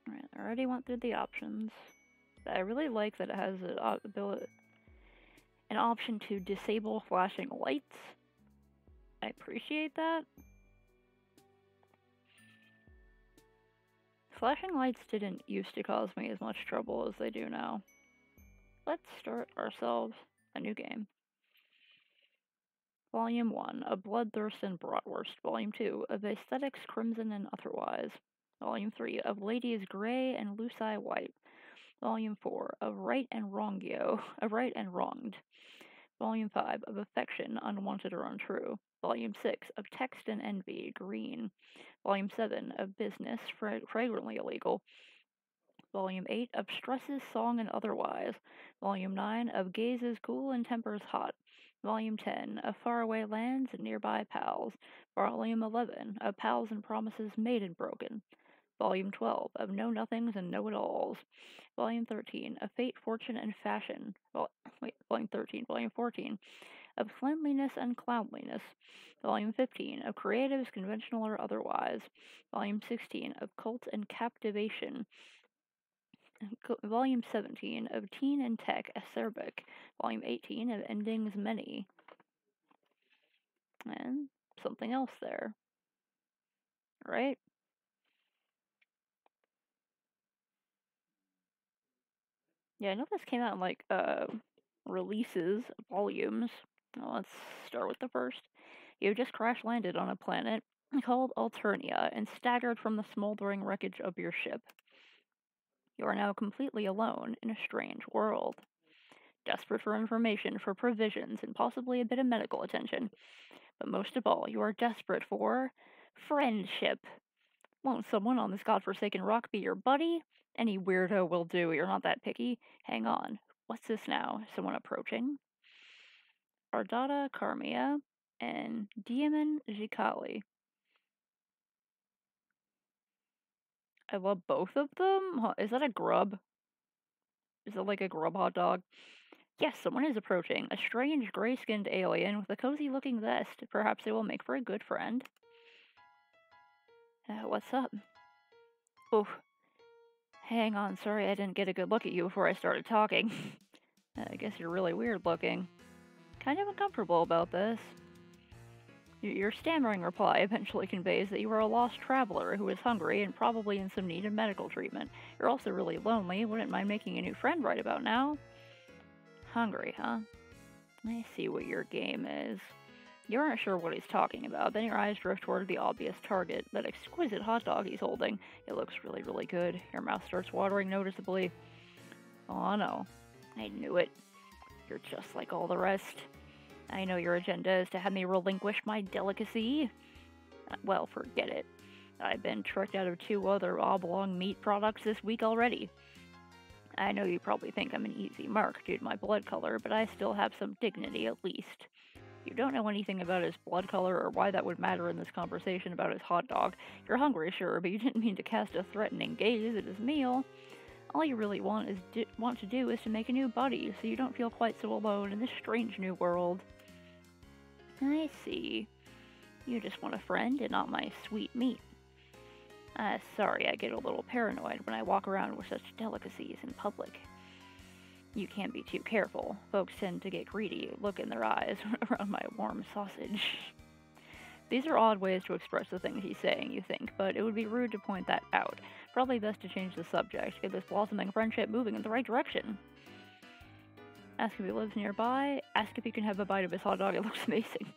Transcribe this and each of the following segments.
Alright, I already went through the options. I really like that it has an option to disable flashing lights. I appreciate that. Flashing lights didn't used to cause me as much trouble as they do now. Let's start ourselves a new game. Volume 1 of Bloodthirst and Bratwurst. Volume 2 of Aesthetics Crimson and Otherwise. Volume 3 of Ladies Grey and Lucy White. Volume 4 of Right and Wronged. Volume 5 of Affection, Unwanted or Untrue. Volume 6 of Text and Envy, Green. Volume 7 of Business, Fragrantly Illegal. Volume 8 of Stresses, Song and Otherwise. Volume 9 of Gazes, Cool and Tempers Hot. Volume 10 of Faraway Lands and Nearby Pals. Volume 11 of Pals and Promises Made and Broken. Volume 12 of Know Nothings and Know It Alls. Volume 13 of Fate, Fortune, and Fashion. Volume 14 of Cleanliness and Cloudliness. Volume 15 of Creatives, Conventional or Otherwise. Volume 16 of Cult and Captivation. Volume 17 of Teen and Tech, Acerbic. Volume 18 of Endings Many. And something else there. Right? Yeah, I know this came out in like releases, volumes. Well, let's start with the first. You just crash landed on a planet called Alternia and staggered from the smoldering wreckage of your ship. You are now completely alone in a strange world. Desperate for information, for provisions, and possibly a bit of medical attention. But most of all, you are desperate for friendship. Won't someone on this godforsaken rock be your buddy? Any weirdo will do, you're not that picky. Hang on. What's this now? Someone approaching? Ardata Carmia and Diamond Jikali. I love both of them? Is that a grub? Is it like a grub hot dog? Yes, someone is approaching. A strange gray-skinned alien with a cozy-looking vest. Perhaps they will make for a good friend. What's up? Oh, hang on. Sorry I didn't get a good look at you before I started talking. I guess you're really weird looking. Kind of uncomfortable about this. Your stammering reply eventually conveys that you are a lost traveler who is hungry and probably in some need of medical treatment. You're also really lonely. Wouldn't mind making a new friend right about now. Hungry, huh? I see what your game is. You aren't sure what he's talking about. Then your eyes drift toward the obvious target, that exquisite hot dog he's holding. It looks really, really good. Your mouth starts watering noticeably. Oh no. I knew it. You're just like all the rest. I know your agenda is to have me relinquish my delicacy. Well, forget it. I've been tricked out of 2 other oblong meat products this week already. I know you probably think I'm an easy mark due to my blood color, but I still have some dignity at least. You don't know anything about his blood color or why that would matter in this conversation about his hot dog. You're hungry, sure, but you didn't mean to cast a threatening gaze at his meal. All you really want to do is to make a new buddy, so you don't feel quite so alone in this strange new world. I see. You just want a friend and not my sweet meat. Sorry, I get a little paranoid when I walk around with such delicacies in public. You can't be too careful. Folks tend to get greedy, look in their eyes around my warm sausage. These are odd ways to express the things he's saying, you think, but it would be rude to point that out. Probably best to change the subject, get this blossoming friendship moving in the right direction. Ask if he lives nearby. Ask if you can have a bite of his hot dog. It looks amazing.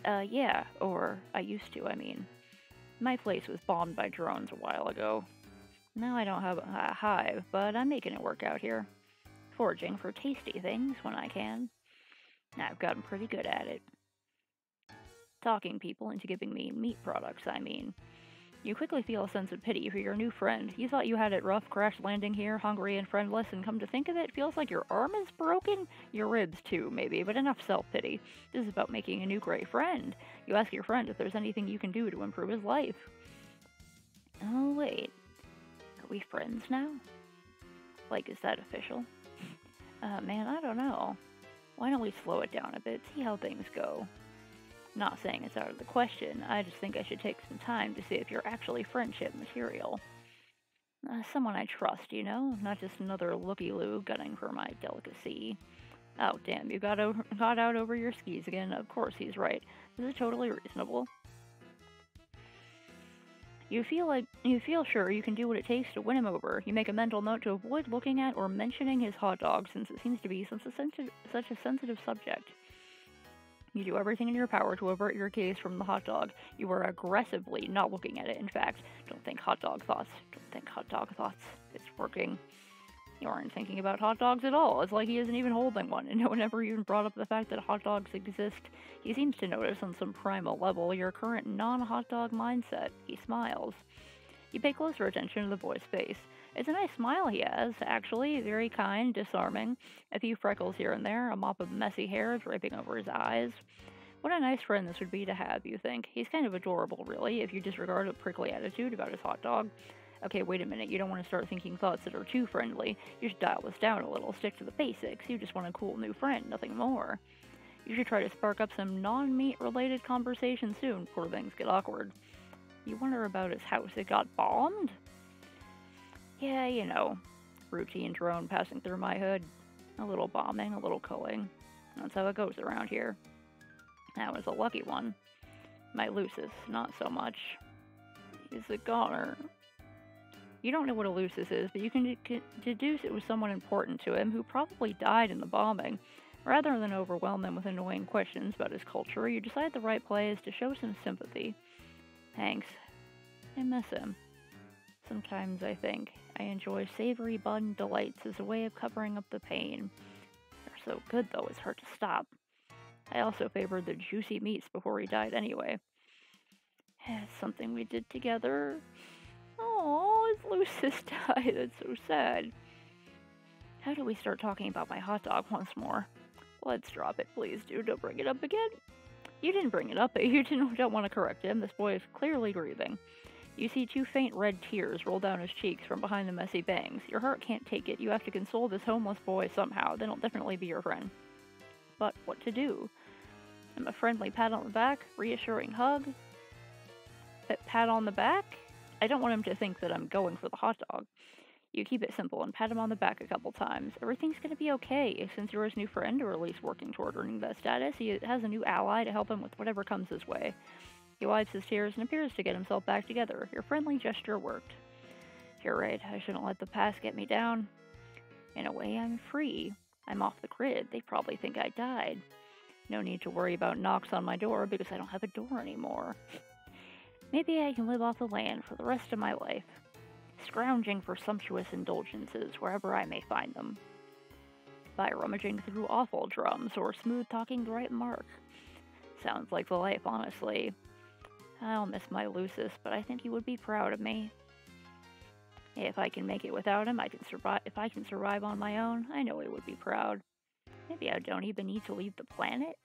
Yeah. Or, I used to, I mean. My place was bombed by drones a while ago. Now I don't have a hive, but I'm making it work out here. Foraging for tasty things when I can. I've gotten pretty good at it. Talking people into giving me meat products, I mean. You quickly feel a sense of pity for your new friend. You thought you had it rough, crash landing here, hungry and friendless, and come to think of it, feels like your arm is broken? Your ribs too, maybe, but enough self-pity. This is about making a new great friend. You ask your friend if there's anything you can do to improve his life. Oh, wait. Are we friends now? Like, is that official? Man, I don't know. Why don't we slow it down a bit, see how things go? Not saying it's out of the question, I just think I should take some time to see if you're actually friendship material. Someone I trust, you know? Not just another looky-loo gunning for my delicacy. Oh, damn, you got out over your skis again. Of course he's right. This is totally reasonable. You feel sure you can do what it takes to win him over. You make a mental note to avoid looking at or mentioning his hot dog since it seems to be such a sensitive subject. You do everything in your power to avert your gaze from the hot dog. You are aggressively not looking at it. In fact, don't think hot dog thoughts. Don't think hot dog thoughts. It's working. You aren't thinking about hot dogs at all. It's like he isn't even holding one, and no one ever even brought up the fact that hot dogs exist. He seems to notice on some primal level your current non-hot dog mindset. He smiles. You pay closer attention to the boy's face. It's a nice smile he has, actually, very kind, disarming. A few freckles here and there, a mop of messy hair draping over his eyes. What a nice friend this would be to have, you think. He's kind of adorable, really, if you disregard a prickly attitude about his hot dog. Okay, wait a minute, you don't want to start thinking thoughts that are too friendly. You should dial this down a little, stick to the basics. You just want a cool new friend, nothing more. You should try to spark up some non-meat related conversation soon before things get awkward. You wonder about his house. It got bombed? Yeah, you know, routine drone passing through my hood. A little bombing, a little culling. That's how it goes around here. That was a lucky one. My Lucis, not so much. He's a goner. You don't know what a Lucis is, but you can deduce it was someone important to him who probably died in the bombing. Rather than overwhelm them with annoying questions about his culture, you decide the right play is to show some sympathy. Thanks. I miss him. Sometimes I think I enjoy savory bun delights as a way of covering up the pain. They're so good, though, it's hard to stop. I also favored the juicy meats before he died anyway. It's something we did together. Oh, his Lucis died. That's so sad. How do we start talking about my hot dog once more? Let's drop it, please, dude. Don't bring it up again. You didn't bring it up, but you don't want to correct him. This boy is clearly grieving. You see two faint red tears roll down his cheeks from behind the messy bangs. Your heart can't take it. You have to console this homeless boy somehow. Then he'll definitely be your friend. But what to do? A friendly pat on the back? Reassuring hug? Pat on the back? I don't want him to think that I'm going for the hot dog. You keep it simple and pat him on the back a couple times. Everything's gonna be okay. Since you're his new friend, or at least working toward earning that status, he has a new ally to help him with whatever comes his way. He wipes his tears and appears to get himself back together. Your friendly gesture worked. You're right, I shouldn't let the past get me down. In a way, I'm free. I'm off the grid. They probably think I died. No need to worry about knocks on my door because I don't have a door anymore. Maybe I can live off the land for the rest of my life, scrounging for sumptuous indulgences wherever I may find them. By rummaging through awful drums or smooth-talking the right mark. Sounds like the life, honestly. I'll miss my Lucis, but I think he would be proud of me. If I can make it without him, I can survive. If I can survive on my own, I know he would be proud. Maybe I don't even need to leave the planet.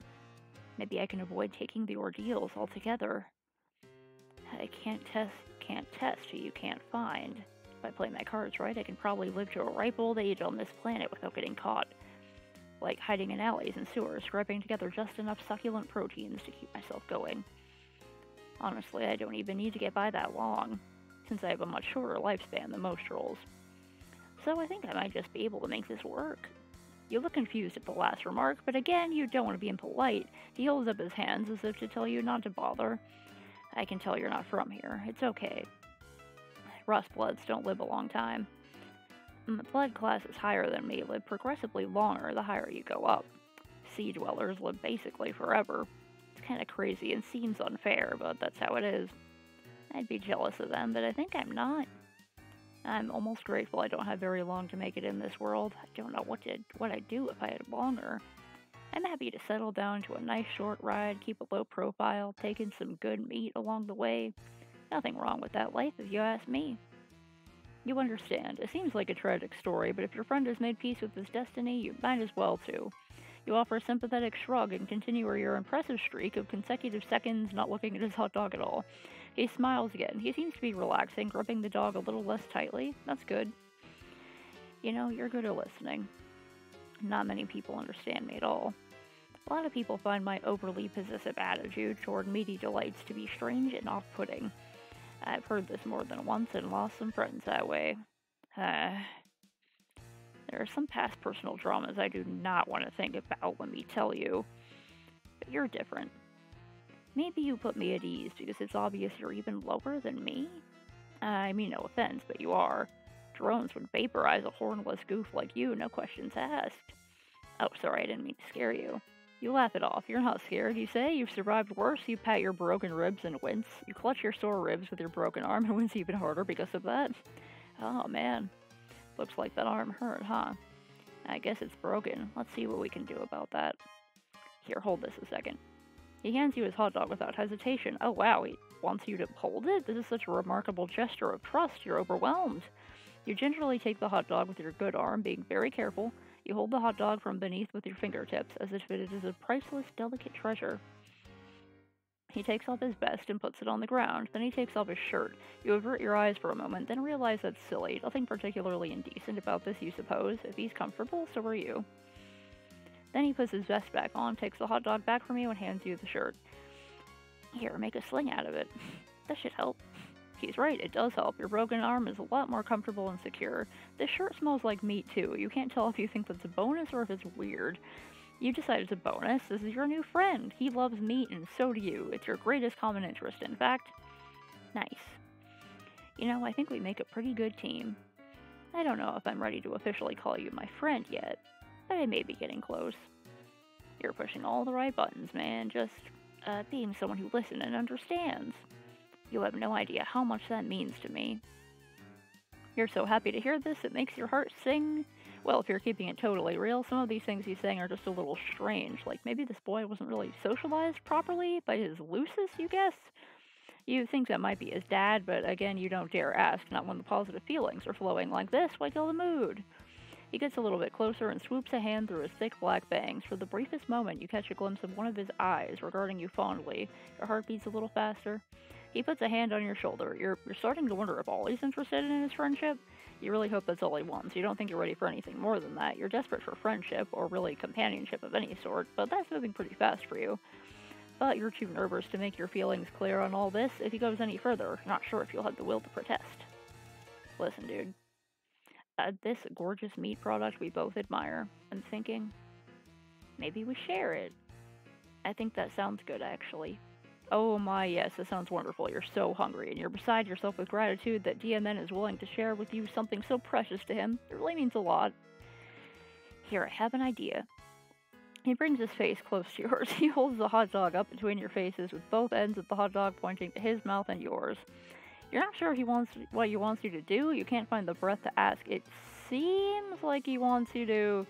Maybe I can avoid taking the ordeals altogether. I can't test who you can't find. If I play my cards right, I can probably live to a ripe old age on this planet without getting caught. Like hiding in alleys and sewers, scraping together just enough succulent proteins to keep myself going. Honestly, I don't even need to get by that long, since I have a much shorter lifespan than most trolls. So I think I might just be able to make this work. You look confused at the last remark, but again, you don't want to be impolite. He holds up his hands as if to tell you not to bother. I can tell you're not from here. It's okay. Rust Bloods don't live a long time. The blood classes higher than me live progressively longer the higher you go up. Sea dwellers live basically forever. It's kind of crazy and seems unfair, but that's how it is. I'd be jealous of them, but I think I'm not. I'm almost grateful I don't have very long to make it in this world. I don't know what I'd do if I had longer. I'm happy to settle down to a nice short ride, keep a low profile, take in some good meat along the way. Nothing wrong with that life if you ask me. You understand. It seems like a tragic story, but if your friend has made peace with his destiny, you might as well too. You offer a sympathetic shrug and continue your impressive streak of consecutive seconds not looking at his hot dog at all. He smiles again. He seems to be relaxing, gripping the dog a little less tightly. That's good. You know, you're good at listening. Not many people understand me at all. A lot of people find my overly possessive attitude toward meaty delights to be strange and off putting. I've heard this more than once and lost some friends that way. Uh, there are some past personal dramas I do not want to think about, let me tell you. But you're different. Maybe you put me at ease because it's obvious you're even lower than me? I mean, no offense, but you are. Drones would vaporize a hornless goof like you, no questions asked. Oh, sorry, I didn't mean to scare you. You laugh it off. You're not scared, you say? You've survived worse. You pat your broken ribs and wince. You clutch your sore ribs with your broken arm and wince even harder because of that. Oh, man. Looks like that arm hurt, huh? I guess it's broken. Let's see what we can do about that. Here, hold this a second. He hands you his hot dog without hesitation. Oh, wow, he wants you to hold it? This is such a remarkable gesture of trust. You're overwhelmed. You gingerly take the hot dog with your good arm, being very careful. You hold the hot dog from beneath with your fingertips, as if it is a priceless, delicate treasure. He takes off his vest and puts it on the ground. Then he takes off his shirt. You avert your eyes for a moment, then realize that's silly. Nothing particularly indecent about this, you suppose. If he's comfortable, so are you. Then he puts his vest back on, takes the hot dog back from you, and hands you the shirt. Here, make a sling out of it. That should help. He's right, it does help. Your broken arm is a lot more comfortable and secure. This shirt smells like meat, too. You can't tell if you think that's a bonus or if it's weird. You decide it's a bonus. This is your new friend. He loves meat, and so do you. It's your greatest common interest, in fact. Nice. You know, I think we make a pretty good team. I don't know if I'm ready to officially call you my friend yet, but I may be getting close. You're pushing all the right buttons, man. Just, being someone who listens and understands. You have no idea how much that means to me. You're so happy to hear this, it makes your heart sing. Well, if you're keeping it totally real, some of these things he's saying are just a little strange. Like, maybe this boy wasn't really socialized properly by his Lucis, you guess? You think that might be his dad, but again, you don't dare ask, not when the positive feelings are flowing like this. Why kill the mood? He gets a little bit closer and swoops a hand through his thick black bangs. For the briefest moment, you catch a glimpse of one of his eyes regarding you fondly. Your heart beats a little faster. He puts a hand on your shoulder. You're starting to wonder if Ollie's interested in his friendship. You really hope that's all he wants. You don't think you're ready for anything more than that. You're desperate for friendship, or really companionship of any sort, but that's moving pretty fast for you. But you're too nervous to make your feelings clear on all this. If he goes any further, you're not sure if you'll have the will to protest. Listen, dude. This gorgeous meat product we both admire. I'm thinking, maybe we share it. I think that sounds good, actually. Oh my, yes, that sounds wonderful. You're so hungry, and you're beside yourself with gratitude that DMN is willing to share with you something so precious to him. It really means a lot. Here, I have an idea. He brings his face close to yours. He holds the hot dog up between your faces with both ends of the hot dog pointing to his mouth and yours. You're not sure what he wants you to do. You can't find the breath to ask. It seems like he wants you to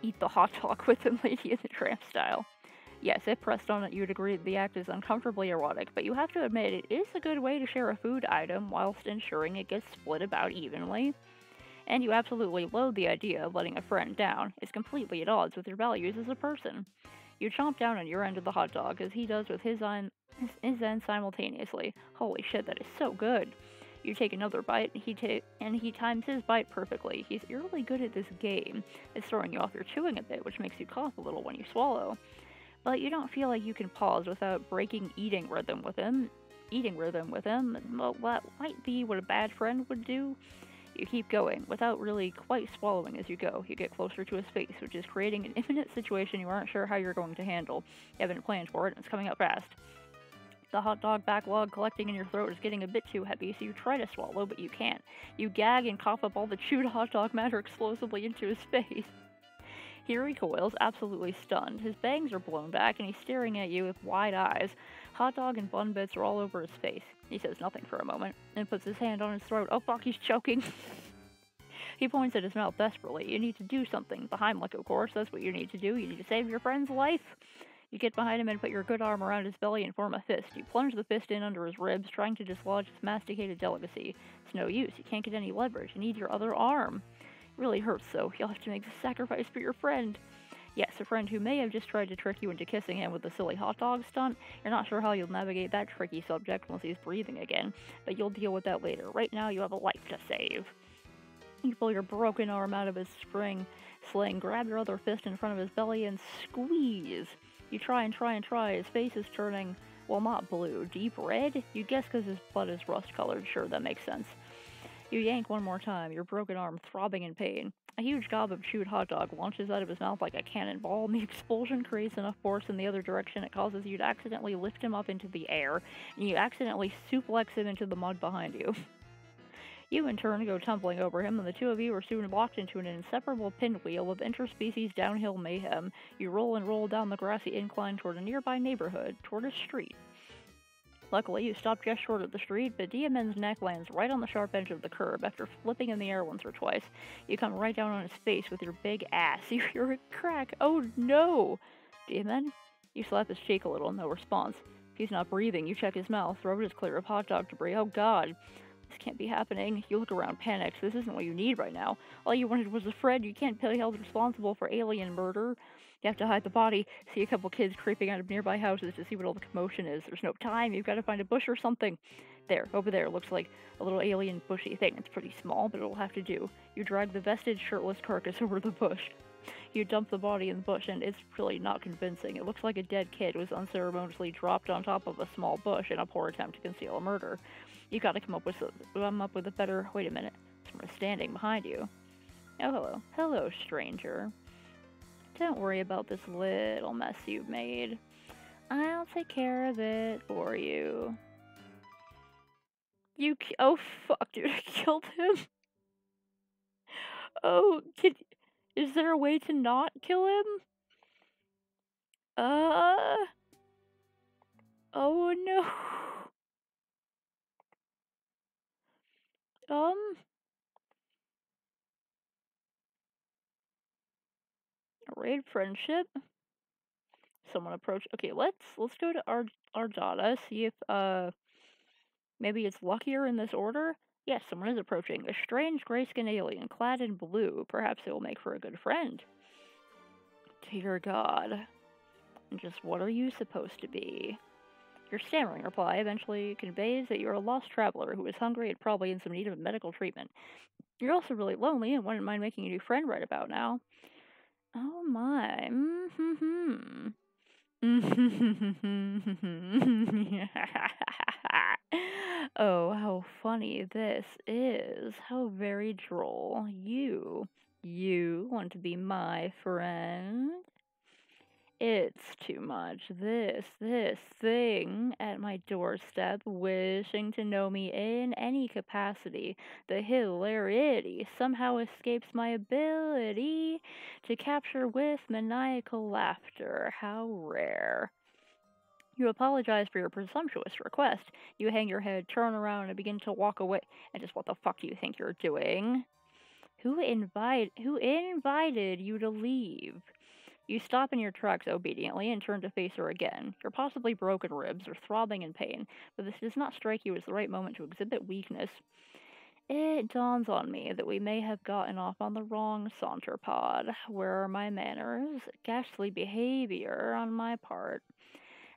eat the hot dog with him, Lady in the Tramp style. Yes, if pressed on it, you'd agree that the act is uncomfortably erotic, but you have to admit it is a good way to share a food item whilst ensuring it gets split about evenly. And you absolutely loathe the idea of letting a friend down. It's completely at odds with your values as a person. You chomp down on your end of the hot dog as he does with his end simultaneously. Holy shit, that is so good. You take another bite, and he times his bite perfectly. He's eerily good at this game. It's throwing you off your chewing a bit, which makes you cough a little when you swallow. But you don't feel like you can pause without breaking eating rhythm with him. Well, that might be what a bad friend would do. You keep going, without really quite swallowing as you go. You get closer to his face, which is creating an imminent situation you aren't sure how you're going to handle. You haven't planned for it, and it's coming up fast. The hot dog backlog collecting in your throat is getting a bit too heavy, so you try to swallow, but you can't. You gag and cough up all the chewed hot dog matter explosively into his face. He recoils, absolutely stunned. His bangs are blown back, and he's staring at you with wide eyes. Hot dog and bun bits are all over his face. He says nothing for a moment, and puts his hand on his throat. Oh fuck, he's choking. He points at his mouth desperately. You need to do something. The Heimlich, of course, that's what you need to do. You need to save your friend's life. You get behind him and put your good arm around his belly and form a fist. You plunge the fist in under his ribs, trying to dislodge his masticated delicacy. It's no use. You can't get any leverage. You need your other arm. It really hurts, though. You'll have to make the sacrifice for your friend. Yes, a friend who may have just tried to trick you into kissing him with a silly hot dog stunt. You're not sure how you'll navigate that tricky subject once he's breathing again, but you'll deal with that later. Right now, you have a life to save. You pull your broken arm out of his sling, grab your other fist in front of his belly, and squeeze. You try and try and try. His face is turning, well, not blue, deep red? You guess because his blood is rust-colored. Sure, that makes sense. You yank one more time, your broken arm throbbing in pain. A huge gob of chewed hot dog launches out of his mouth like a cannonball, and the expulsion creates enough force in the other direction it causes you to accidentally lift him up into the air, and you accidentally suplex him into the mud behind you. You, in turn, go tumbling over him, and the two of you are soon locked into an inseparable pinwheel of interspecies downhill mayhem. You roll and roll down the grassy incline toward a nearby neighborhood, toward a street. Luckily, you stop just short of the street, but Diamond's neck lands right on the sharp edge of the curb. After flipping in the air once or twice, you come right down on his face with your big ass. You hear a crack. Oh no! Diamond? You slap his cheek a little, no response. If he's not breathing, you check his mouth. Throat is clear of hot dog debris. Oh god. This can't be happening. You look around, panicked. This isn't what you need right now. All you wanted was a friend. You can't be held responsible for alien murder. You have to hide the body, see a couple kids creeping out of nearby houses to see what all the commotion is. There's no time, you've got to find a bush or something. There, over there, looks like a little alien bushy thing. It's pretty small, but it'll have to do. You drag the vested shirtless carcass over the bush. You dump the body in the bush, and it's really not convincing. It looks like a dead kid was unceremoniously dropped on top of a small bush in a poor attempt to conceal a murder. You gotta come up with a better... Wait a minute. Someone's standing behind you. Oh, hello. Hello, stranger. Don't worry about this little mess you've made. I'll take care of it for you. Oh, fuck, dude. I killed him. Oh, is there a way to not kill him? Oh, no. Raid friendship. Someone approach. Okay, let's go to Ardata, see if maybe it's luckier in this order. Yes, someone is approaching. A strange gray-skinned alien clad in blue. Perhaps it will make for a good friend. Dear God. Just what are you supposed to be? Your stammering reply eventually conveys that you're a lost traveler who is hungry and probably in some need of medical treatment. You're also really lonely and wouldn't mind making a new friend right about now. Oh my. Oh, how funny this is. How very droll. You want to be my friend? It's too much. This thing at my doorstep, wishing to know me in any capacity. The hilarity somehow escapes my ability to capture with maniacal laughter. How rare. You apologize for your presumptuous request. You hang your head, turn around, and begin to walk away. And just what the fuck do you think you're doing? Who invited you to leave? You stop in your tracks obediently and turn to face her again. Your possibly broken ribs are throbbing in pain, but this does not strike you as the right moment to exhibit weakness. It dawns on me that we may have gotten off on the wrong saunter pod. Where are my manners? Ghastly behavior on my part.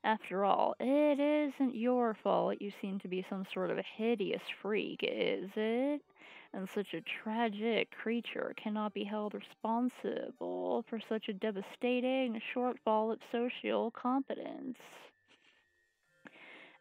After all, it isn't your fault you seem to be some sort of hideous freak, is it? And such a tragic creature cannot be held responsible for such a devastating shortfall of social competence.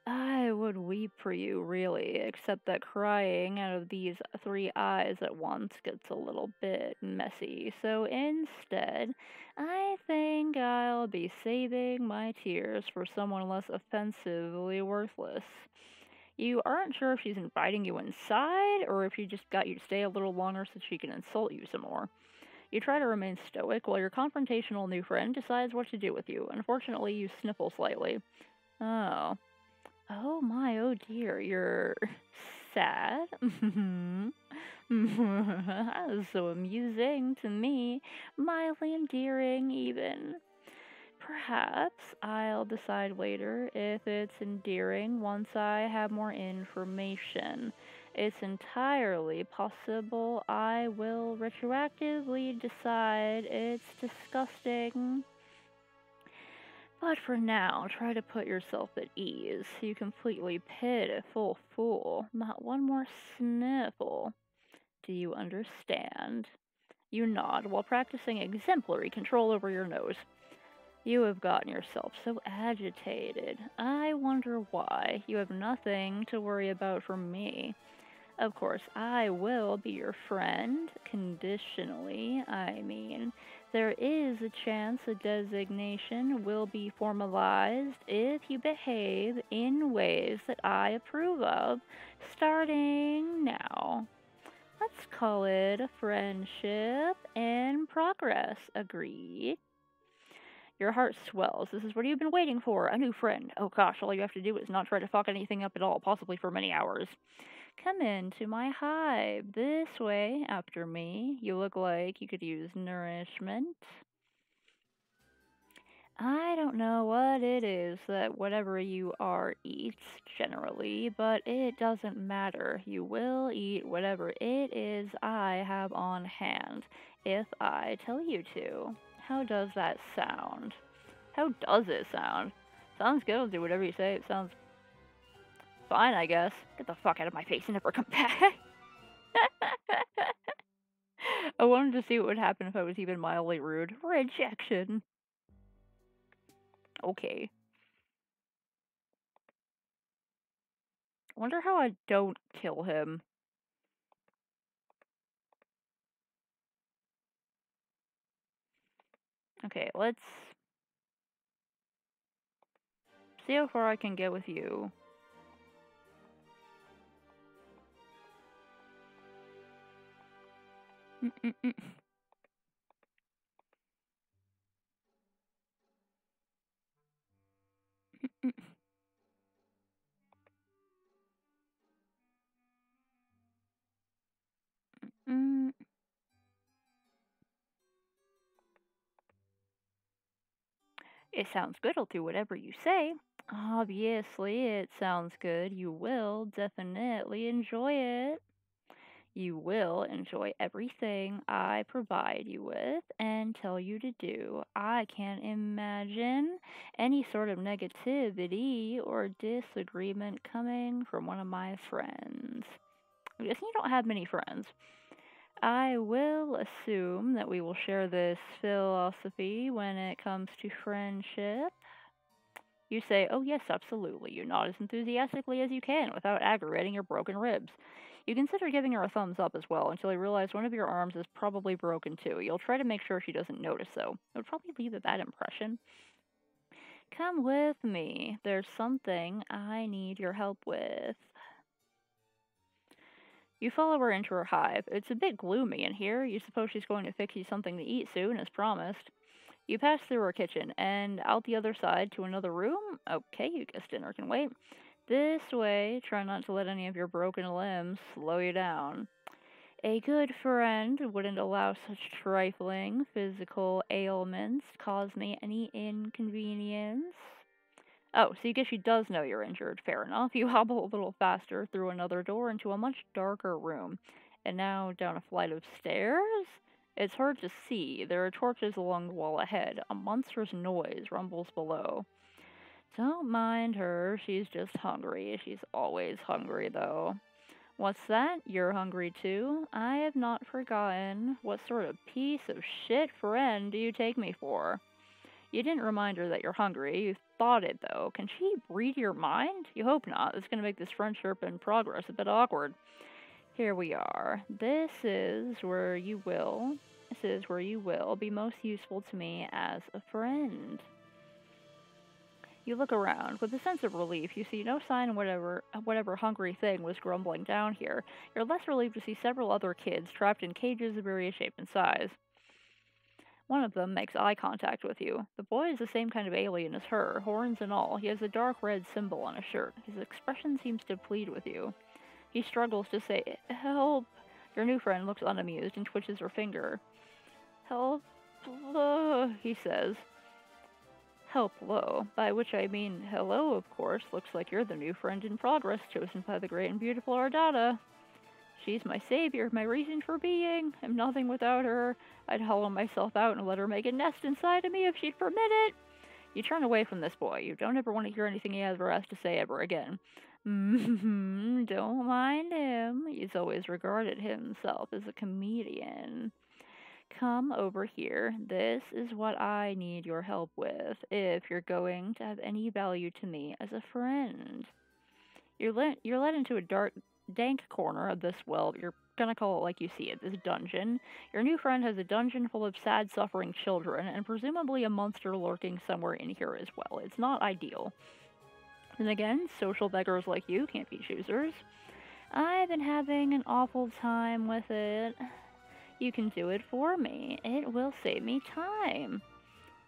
I would weep for you, really, except that crying out of these three eyes at once gets a little bit messy. So instead, I think I'll be saving my tears for someone less offensively worthless. You aren't sure if she's inviting you inside, or if she just got you to stay a little longer so she can insult you some more. You try to remain stoic while your confrontational new friend decides what to do with you. Unfortunately, you sniffle slightly. Oh. Oh my, oh dear, you're sad? So amusing to me, mildly endearing even. Perhaps I'll decide later if it's endearing once I have more information. It's entirely possible I will retroactively decide it's disgusting. But for now, try to put yourself at ease. You completely pitiful fool. Not one more sniffle. Do you understand? You nod while practicing exemplary control over your nose. You have gotten yourself so agitated. I wonder why. You have nothing to worry about from me. Of course, I will be your friend, conditionally, I mean. There is a chance a designation will be formalized if you behave in ways that I approve of, starting now. Let's call it a friendship in progress, agreed? Your heart swells. This is what you've been waiting for, a new friend. Oh gosh, all you have to do is not try to fuck anything up at all, possibly for many hours. Come into my hive. This way, after me. You look like you could use nourishment. I don't know what it is that whatever you are eats, generally, but it doesn't matter. You will eat whatever it is I have on hand, if I tell you to. How does that sound? How does it sound? Sounds good, I'll do whatever you say. It sounds fine, I guess. Get the fuck out of my face and never come back. I wanted to see what would happen if I was even mildly rude. Rejection. Okay. Wonder how I don't kill him. Okay, let's see how far I can get with you. Mm-mm-mm. Mm. It sounds good. I'll do whatever you say. Obviously, it sounds good. You will definitely enjoy it. You will enjoy everything I provide you with and tell you to do. I can't imagine any sort of negativity or disagreement coming from one of my friends. I'm guessing you don't have many friends. I will assume that we will share this philosophy when it comes to friendship. You say, "Oh, yes, absolutely." You nod as enthusiastically as you can without aggravating your broken ribs. You consider giving her a thumbs up as well until you realize one of your arms is probably broken too. You'll try to make sure she doesn't notice, though. It would probably leave a bad impression. Come with me. There's something I need your help with. You follow her into her hive. It's a bit gloomy in here. You suppose she's going to fix you something to eat soon, as promised. You pass through her kitchen and out the other side to another room. Okay, you guess dinner can wait. This way, try not to let any of your broken limbs slow you down. A good friend wouldn't allow such trifling physical ailments to cause me any inconvenience. Oh, so you guess she does know you're injured. Fair enough. You hobble a little faster through another door into a much darker room, and now down a flight of stairs? It's hard to see. There are torches along the wall ahead. A monstrous noise rumbles below. Don't mind her. She's just hungry. She's always hungry, though. What's that? You're hungry too? I have not forgotten. What sort of piece of shit friend do you take me for? You didn't remind her that you're hungry. You thought it, though. Can she read your mind? You hope not. It's going to make this friendship in progress a bit awkward. Here we are. This is where you will. This is where you will be most useful to me as a friend. You look around. With a sense of relief, you see no sign whatever hungry thing was grumbling down here. You're less relieved to see several other kids trapped in cages of various shape and size. One of them makes eye contact with you. The boy is the same kind of alien as her, horns and all. He has a dark red symbol on his shirt. His expression seems to plead with you. He struggles to say, "Help!" Your new friend looks unamused and twitches her finger. "Help, he says. Help low, by which I mean hello, of course. Looks like you're the new friend in progress, chosen by the great and beautiful Ardata. She's my savior, my reason for being. I'm nothing without her. I'd hollow myself out and let her make a nest inside of me if she'd permit it." You turn away from this boy. You don't ever want to hear anything he ever has to say ever again. Don't mind him. He's always regarded himself as a comedian. Come over here. This is what I need your help with if you're going to have any value to me as a friend. You're led into a dark, dank corner of this, well, you're gonna call it like you see it, this dungeon. Your new friend has a dungeon full of sad, suffering children, and presumably a monster lurking somewhere in here as well. It's not ideal. And again, social beggars like you can't be choosers. I've been having an awful time with it. You can do it for me. It will save me time.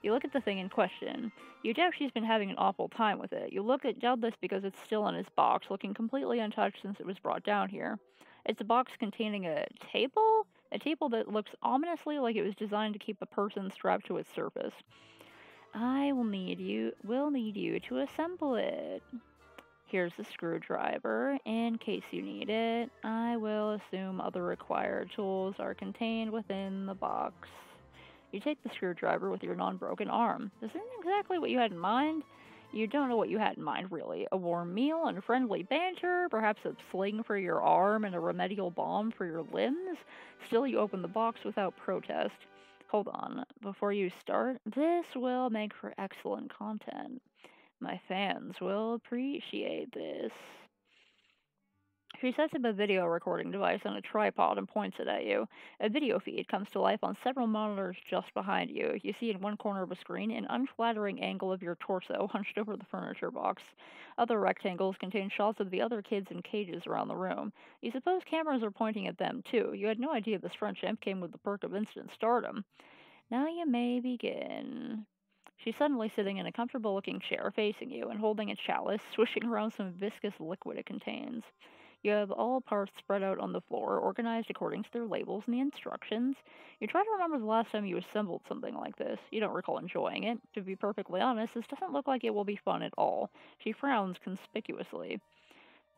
You look at the thing in question. You doubt she's been having an awful time with it. You doubt this because it's still in its box, looking completely untouched since it was brought down here. It's a box containing a table? A table that looks ominously like it was designed to keep a person strapped to its surface. I will need you to assemble it. Here's the screwdriver, in case you need it. I will assume other required tools are contained within the box. You take the screwdriver with your non-broken arm. This isn't exactly what you had in mind. You don't know what you had in mind, really. A warm meal and friendly banter, perhaps a sling for your arm and a remedial balm for your limbs. Still, you open the box without protest. Hold on, before you start, this will make for excellent content. My fans will appreciate this. She sets up a video recording device on a tripod and points it at you. A video feed comes to life on several monitors just behind you. You see in one corner of a screen an unflattering angle of your torso hunched over the furniture box. Other rectangles contain shots of the other kids in cages around the room. You suppose cameras are pointing at them, too. You had no idea this French imp came with the perk of instant stardom. Now you may begin. She's suddenly sitting in a comfortable looking chair facing you and holding a chalice, swishing around some viscous liquid it contains. You have all parts spread out on the floor, organized according to their labels and the instructions. You try to remember the last time you assembled something like this. You don't recall enjoying it. To be perfectly honest, this doesn't look like it will be fun at all. She frowns conspicuously.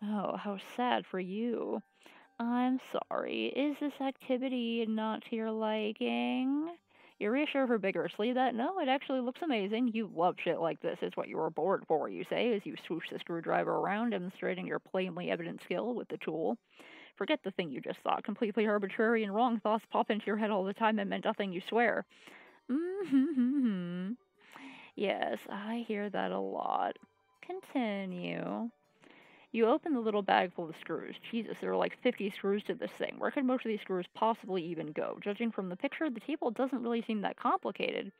Oh, how sad for you. I'm sorry. Is this activity not to your liking? You reassure her vigorously that no, it actually looks amazing. You love shit like this. It's what you were born for, you say, as you swoosh the screwdriver around, demonstrating your plainly evident skill with the tool. Forget the thing you just thought. Completely arbitrary and wrong thoughts pop into your head all the time and meant nothing, you swear. Mm-hmm. Yes, I hear that a lot. Continue. You open the little bag full of screws. Jesus, there are like 50 screws to this thing. Where could most of these screws possibly even go? Judging from the picture, the table doesn't really seem that complicated.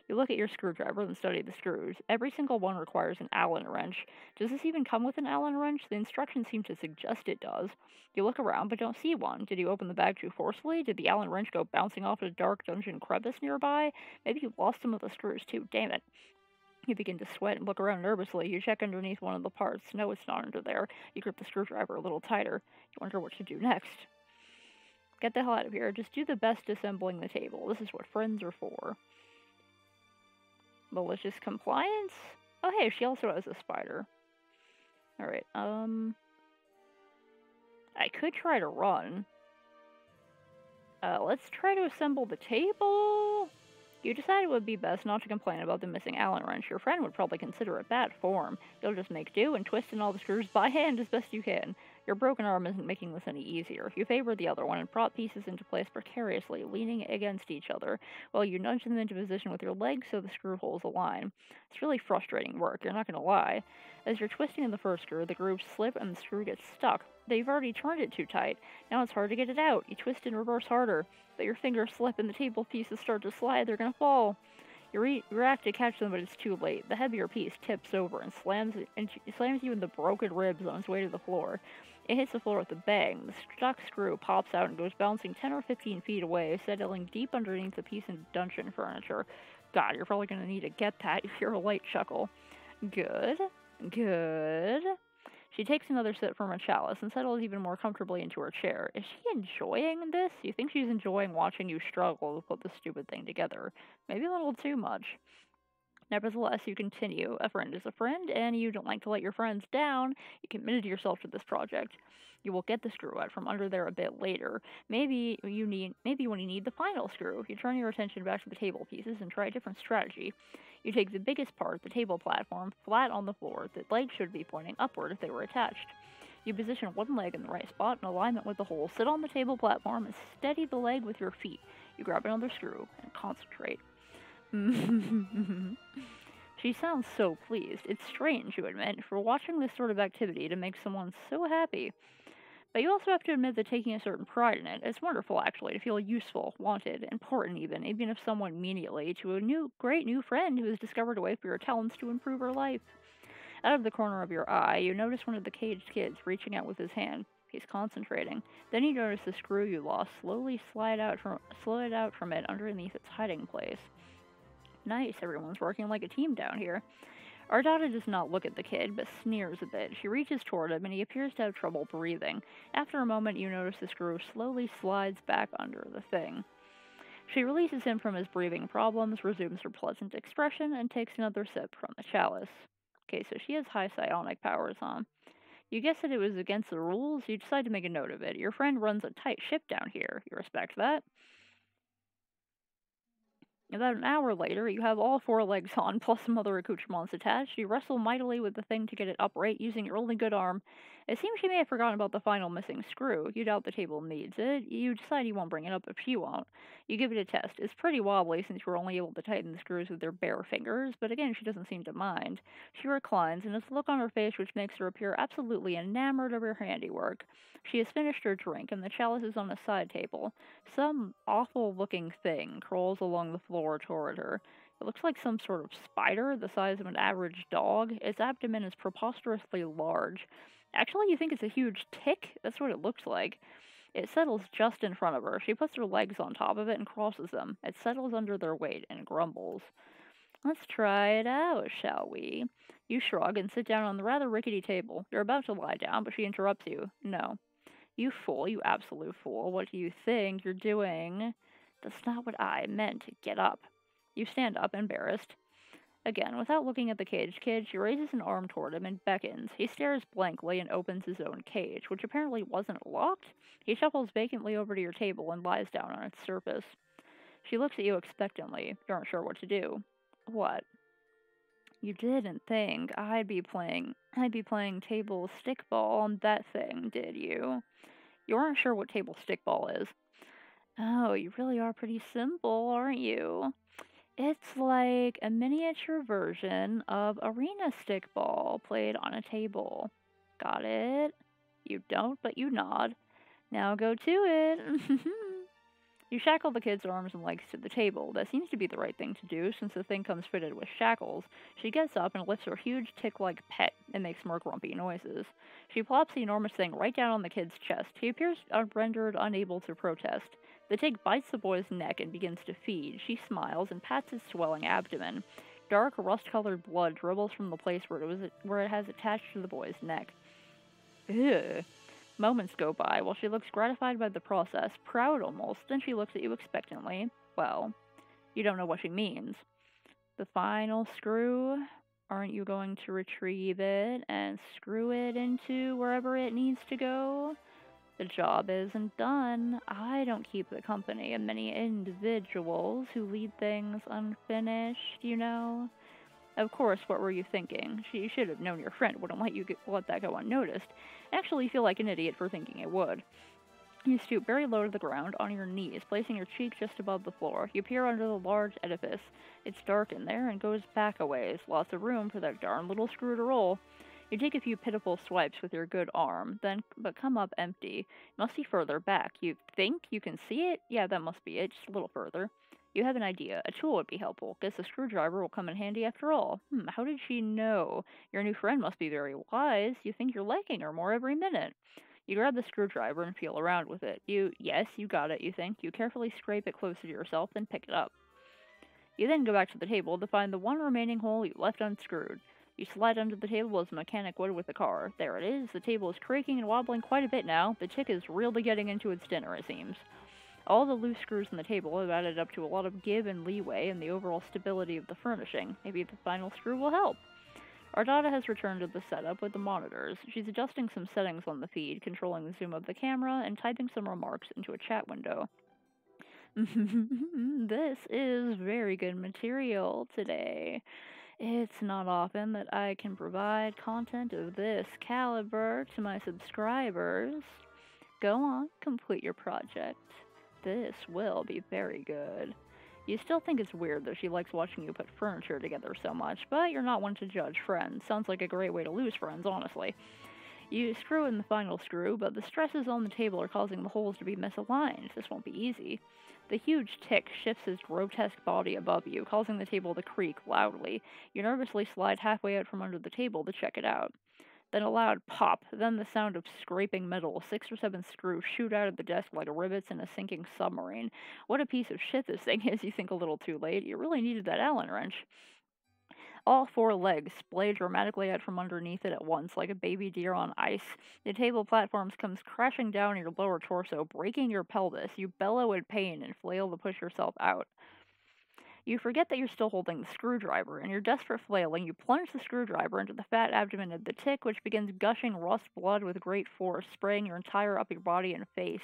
You look at your screwdriver and study the screws. Every single one requires an Allen wrench. Does this even come with an Allen wrench? The instructions seem to suggest it does. You look around but don't see one. Did you open the bag too forcefully? Did the Allen wrench go bouncing off a dark dungeon crevice nearby? Maybe you lost some of the screws too. Damn it. You begin to sweat and look around nervously. You check underneath one of the parts. No, it's not under there. You grip the screwdriver a little tighter. You wonder what to do next. Get the hell out of here. Just do the best assembling the table. This is what friends are for. Malicious compliance? Oh, hey, she also has a spider. Alright, I could try to run. Let's try to assemble the table. You decide it would be best not to complain about the missing Allen wrench. Your friend would probably consider it bad form. You'll just make do and twist in all the screws by hand as best you can. Your broken arm isn't making this any easier. You favor the other one and prop pieces into place precariously, leaning against each other, while you nudge them into position with your legs so the screw holes align. It's really frustrating work, you're not going to lie. As you're twisting in the first screw, the grooves slip and the screw gets stuck. They've already turned it too tight. Now it's hard to get it out. You twist in reverse harder, but your fingers slip and the table pieces start to slide. They're gonna fall. You react to catch them, but it's too late. The heavier piece tips over and slams you in the broken ribs on its way to the floor. It hits the floor with a bang. The stuck screw pops out and goes bouncing 10 or 15 feet away, settling deep underneath the piece of dungeon furniture. God, you're probably gonna need to get that. You hear a light chuckle. Good. Good. She takes another sip from her chalice and settles even more comfortably into her chair. Is she enjoying this? You think she's enjoying watching you struggle to put this stupid thing together? Maybe a little too much. Nevertheless, you continue. A friend is a friend, and you don't like to let your friends down. You committed yourself to this project. You will get the screw out from under there a bit later. Maybe when you need the final screw, you turn your attention back to the table pieces and try a different strategy. You take the biggest part, the table platform, flat on the floor. The legs should be pointing upward if they were attached. You position one leg in the right spot in alignment with the hole. Sit on the table platform and steady the leg with your feet. You grab another screw and concentrate. She sounds so pleased. It's strange, you admit, for watching this sort of activity to make someone so happy. But you also have to admit that taking a certain pride in it. It's wonderful, actually, to feel useful, wanted, important even if somewhat menially, to a great new friend who has discovered a way for your talents to improve her life. Out of the corner of your eye, you notice one of the caged kids reaching out with his hand. He's concentrating. Then you notice the screw you lost slowly slide out from it underneath its hiding place. Nice, everyone's working like a team down here. Ardata does not look at the kid, but sneers a bit. She reaches toward him, and he appears to have trouble breathing. After a moment, you notice the screw slowly slides back under the thing. She releases him from his breathing problems, resumes her pleasant expression, and takes another sip from the chalice. Okay, so she has high psionic powers, huh? You guessed that it was against the rules. You decide to make a note of it. Your friend runs a tight ship down here. You respect that? About an hour later, you have all four legs on, plus some other accoutrements attached. You wrestle mightily with the thing to get it upright, using your only good arm. It seems she may have forgotten about the final missing screw. You doubt the table needs it. You decide you won't bring it up if she won't. You give it a test. It's pretty wobbly since you were only able to tighten the screws with your bare fingers, but again, she doesn't seem to mind. She reclines, and has a look on her face which makes her appear absolutely enamored of her handiwork. She has finished her drink, and the chalice is on a side table. Some awful looking thing crawls along the floor toward her. It looks like some sort of spider the size of an average dog. Its abdomen is preposterously large. Actually, you think it's a huge tick? That's what it looks like. It settles just in front of her. She puts her legs on top of it and crosses them. It settles under their weight and grumbles. Let's try it out, shall we? You shrug and sit down on the rather rickety table. You're about to lie down, but she interrupts you. No. You fool, you absolute fool. What do you think you're doing? That's not what I meant. Get up. You stand up, embarrassed. Again, without looking at the caged kid, she raises an arm toward him and beckons. He stares blankly and opens his own cage, which apparently wasn't locked. He shuffles vacantly over to your table and lies down on its surface. She looks at you expectantly. You aren't sure what to do. What? You didn't think I'd be playing table stickball on that thing, did you? You aren't sure what table stickball is. Oh, you really are pretty simple, aren't you? It's like a miniature version of arena stickball played on a table. Got it? You don't, but you nod. Now go to it. You shackle the kid's arms and legs to the table. That seems to be the right thing to do, since the thing comes fitted with shackles. She gets up and lifts her huge tick-like pet and makes more grumpy noises. She plops the enormous thing right down on the kid's chest. He appears rendered unable to protest. The tick bites the boy's neck and begins to feed. She smiles and pats his swelling abdomen. Dark, rust-colored blood dribbles from the place where it has attached to the boy's neck. Ugh. Moments go by while she looks gratified by the process, proud almost, then she looks at you expectantly. Well, you don't know what she means. The final screw? Aren't you going to retrieve it and screw it into wherever it needs to go? The job isn't done. I don't keep the company of many individuals who leave things unfinished, you know? Of course, what were you thinking? She should have known your friend wouldn't let that go unnoticed. Actually, you feel like an idiot for thinking it would. You stoop very low to the ground, on your knees, placing your cheek just above the floor. You peer under the large edifice. It's dark in there and goes back a ways. Lots of room for that darn little screw to roll. You take a few pitiful swipes with your good arm, but come up empty. Must be further back. You think you can see it? Yeah, that must be it. Just a little further. You have an idea. A tool would be helpful. Guess a screwdriver will come in handy after all. How did she know? Your new friend must be very wise. You think you're liking her more every minute. You grab the screwdriver and feel around with it. Yes, you got it, you think. You carefully scrape it closer to yourself, then pick it up. You then go back to the table to find the one remaining hole you left unscrewed. You slide under the table as a mechanic would with a car. There it is. The table is creaking and wobbling quite a bit now. The chick is really getting into its dinner, it seems. All the loose screws in the table have added up to a lot of give and leeway in the overall stability of the furnishing. Maybe the final screw will help. Ardata has returned to the setup with the monitors. She's adjusting some settings on the feed, controlling the zoom of the camera, and typing some remarks into a chat window. This is very good material today. It's not often that I can provide content of this caliber to my subscribers. Go on, complete your project. This will be very good. You still think it's weird that she likes watching you put furniture together so much, but you're not one to judge friends. Sounds like a great way to lose friends, honestly. You screw in the final screw, but the stresses on the table are causing the holes to be misaligned. This won't be easy. The huge tick shifts his grotesque body above you, causing the table to creak loudly. You nervously slide halfway out from under the table to check it out. Then a loud pop, then the sound of scraping metal. 6 or 7 screws shoot out of the desk like rivets in a sinking submarine. What a piece of shit this thing is, you think a little too late. You really needed that Allen wrench. All 4 legs splay dramatically out from underneath it at once, like a baby deer on ice. The table platforms comes crashing down your lower torso, breaking your pelvis. You bellow in pain and flail to push yourself out. You forget that you're still holding the screwdriver. In your desperate flailing, you plunge the screwdriver into the fat abdomen of the tick, which begins gushing rust blood with great force, spraying your entire upper body and face.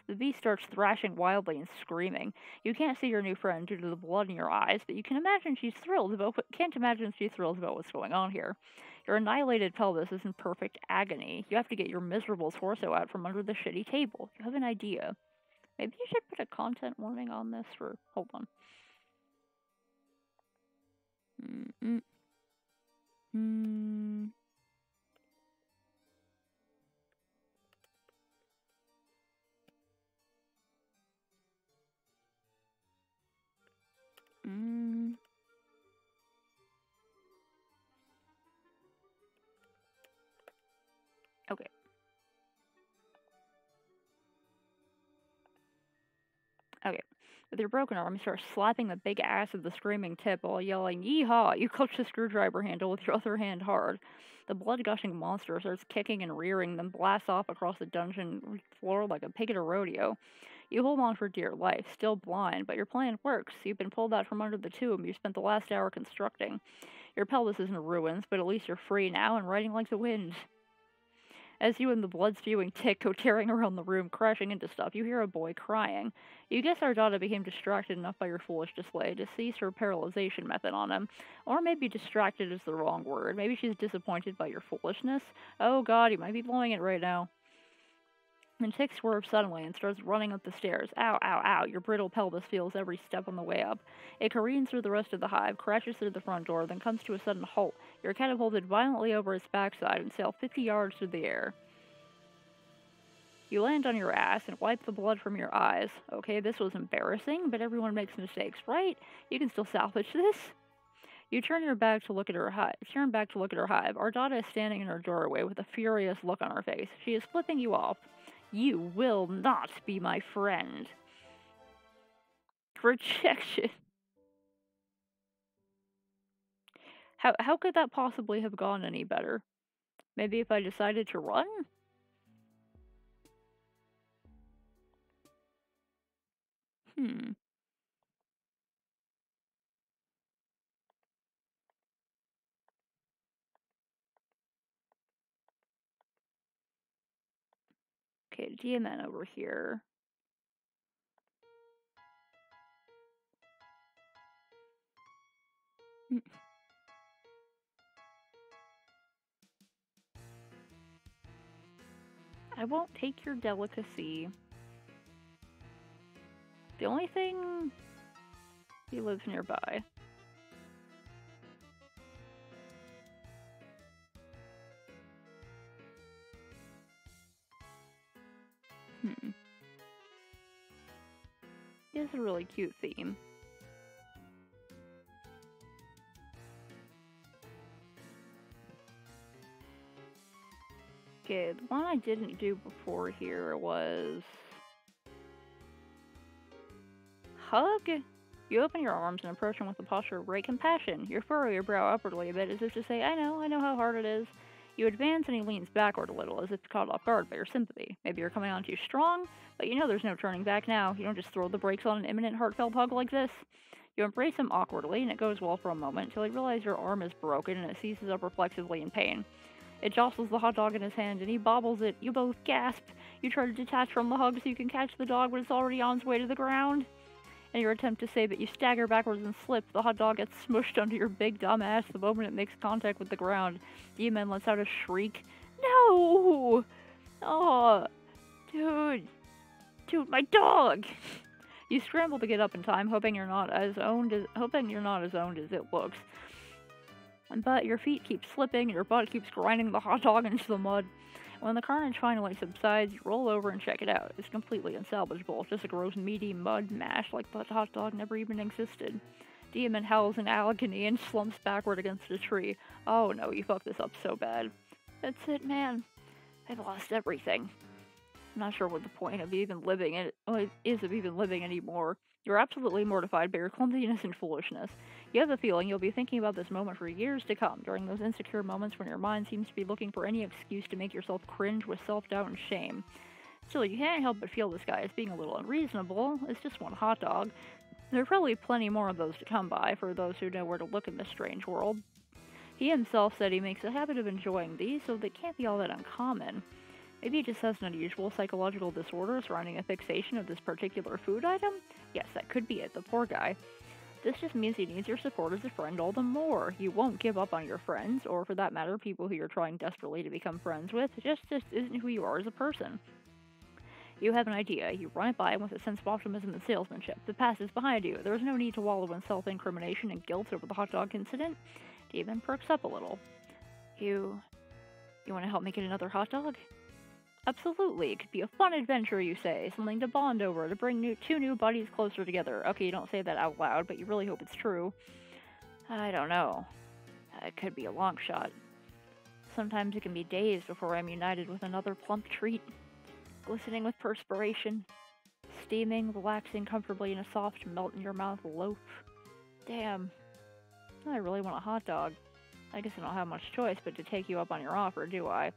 The beast starts thrashing wildly and screaming. You can't see your new friend due to the blood in your eyes, but you can't imagine she's thrilled about what's going on here. Your annihilated pelvis is in perfect agony. You have to get your miserable torso out from under the shitty table. You have an idea. Maybe you should put a content warning on this for... Hold on. Mm-mm. Mm. Mm. Okay. Okay. With your broken arm, you start slapping the big ass of the screaming tip while yelling, "Yeehaw!" You clutch the screwdriver handle with your other hand hard. The blood-gushing monster starts kicking and rearing, then blasts off across the dungeon floor like a pig at a rodeo. You hold on for dear life, still blind, but your plan works. You've been pulled out from under the tomb you spent the last hour constructing. Your pelvis is in ruins, but at least you're free now and riding like the wind. As you and the blood-spewing tick go tearing around the room, crashing into stuff, you hear a boy crying. You guess Ardata became distracted enough by your foolish display to cease her paralyzation method on him. Or maybe distracted is the wrong word. Maybe she's disappointed by your foolishness. Oh god, you might be blowing it right now. And Tick swerves suddenly and starts running up the stairs. Ow, ow, ow. Your brittle pelvis feels every step on the way up. It careens through the rest of the hive, crashes through the front door, then comes to a sudden halt. You're catapulted violently over its backside and sail 50 yards through the air. You land on your ass and wipe the blood from your eyes. Okay, this was embarrassing, but everyone makes mistakes, right? You can still salvage this. You turn back to look at her hive. Ardata is standing in her doorway with a furious look on her face. She is flipping you off. You will not be my friend. Rejection. How could that possibly have gone any better? Maybe if I decided to run? Okay, DMN over here. I won't take your delicacy. The only thing... He lives nearby. It's a really cute theme. Okay, the one I didn't do before here was... Hug? You open your arms and approach him with a posture of great compassion. You furrow your brow upwardly a bit as if to say, I know how hard it is. You advance and he leans backward a little, as if caught off guard by your sympathy. Maybe you're coming on too strong, but you know there's no turning back now. You don't just throw the brakes on an imminent heartfelt hug like this. You embrace him awkwardly, and it goes well for a moment, until you realize your arm is broken and it seizes up reflexively in pain. It jostles the hot dog in his hand, and he bobbles it. You both gasp. You try to detach from the hug so you can catch the dog, but it's already on its way to the ground. In your attempt to save it, you stagger backwards and slip. The hot dog gets smushed under your big dumb ass the moment it makes contact with the ground. Demon lets out a shriek. No! Oh, dude. Dude, my dog! You scramble to get up in time, hoping you're not as owned as it looks. But your feet keep slipping, and your butt keeps grinding the hot dog into the mud. When the carnage finally subsides, you roll over and check it out. It's completely unsalvageable, just a gross meaty mud mash like the hot dog never even existed. Demon howls in agony and slumps backward against a tree. Oh no, you fucked this up so bad. That's it, man. I've lost everything. I'm not sure what the point of even living anymore. You're absolutely mortified by your clumsiness and foolishness. You have the feeling you'll be thinking about this moment for years to come, during those insecure moments when your mind seems to be looking for any excuse to make yourself cringe with self-doubt and shame. Still, you can't help but feel this guy is being a little unreasonable. It's just one hot dog. There are probably plenty more of those to come by for those who know where to look in this strange world. He himself said he makes a habit of enjoying these, so they can't be all that uncommon. Maybe he just has an unusual psychological disorder surrounding a fixation of this particular food item? Yes, that could be it, the poor guy. This just means he needs your support as a friend all the more. You won't give up on your friends, or for that matter, people who you're trying desperately to become friends with. It just isn't who you are as a person. You have an idea. You run it by him with a sense of optimism and salesmanship. The past is behind you. There is no need to wallow in self-incrimination and guilt over the hot dog incident. Demon perks up a little. You want to help me get another hot dog? Absolutely. It could be a fun adventure, you say. Something to bond over, to bring two new buddies closer together. Okay, you don't say that out loud, but you really hope it's true. I don't know. It could be a long shot. Sometimes it can be days before I'm united with another plump treat. Glistening with perspiration. Steaming, relaxing comfortably in a soft, melt-in-your-mouth loaf. Damn. I really want a hot dog. I guess I don't have much choice but to take you up on your offer, do I?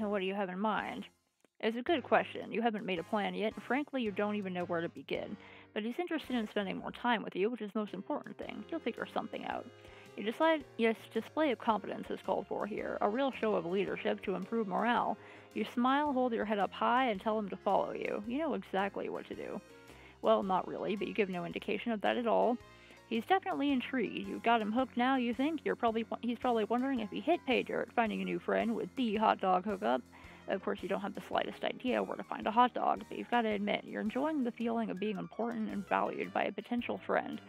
And what do you have in mind? It's a good question. You haven't made a plan yet, and frankly, you don't even know where to begin. But he's interested in spending more time with you, which is the most important thing. You'll figure something out. You decide, yes, display of competence is called for here, a real show of leadership to improve morale. You smile, hold your head up high, and tell him to follow you. You know exactly what to do. Well, not really, but you give no indication of that at all. He's definitely intrigued. You've got him hooked now, you think? He's probably wondering if he hit pay dirt, finding a new friend with the hot dog hookup. Of course, you don't have the slightest idea where to find a hot dog, but you've got to admit, you're enjoying the feeling of being important and valued by a potential friend.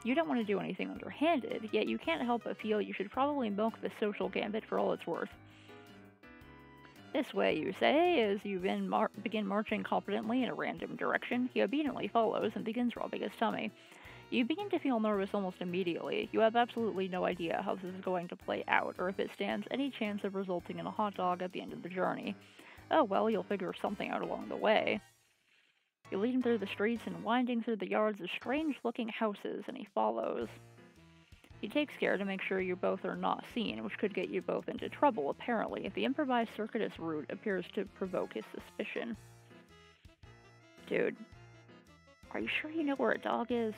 You don't want to do anything underhanded, yet you can't help but feel you should probably milk the social gambit for all it's worth. This way, you say, as you begin marching confidently in a random direction. He obediently follows and begins rubbing his tummy. You begin to feel nervous almost immediately. You have absolutely no idea how this is going to play out, or if it stands any chance of resulting in a hot dog at the end of the journey. Oh well, you'll figure something out along the way. You lead him through the streets and winding through the yards of strange-looking houses, and he follows. He takes care to make sure you both are not seen, which could get you both into trouble, apparently. The improvised circuitous route appears to provoke his suspicion. Dude, are you sure you know where a dog is?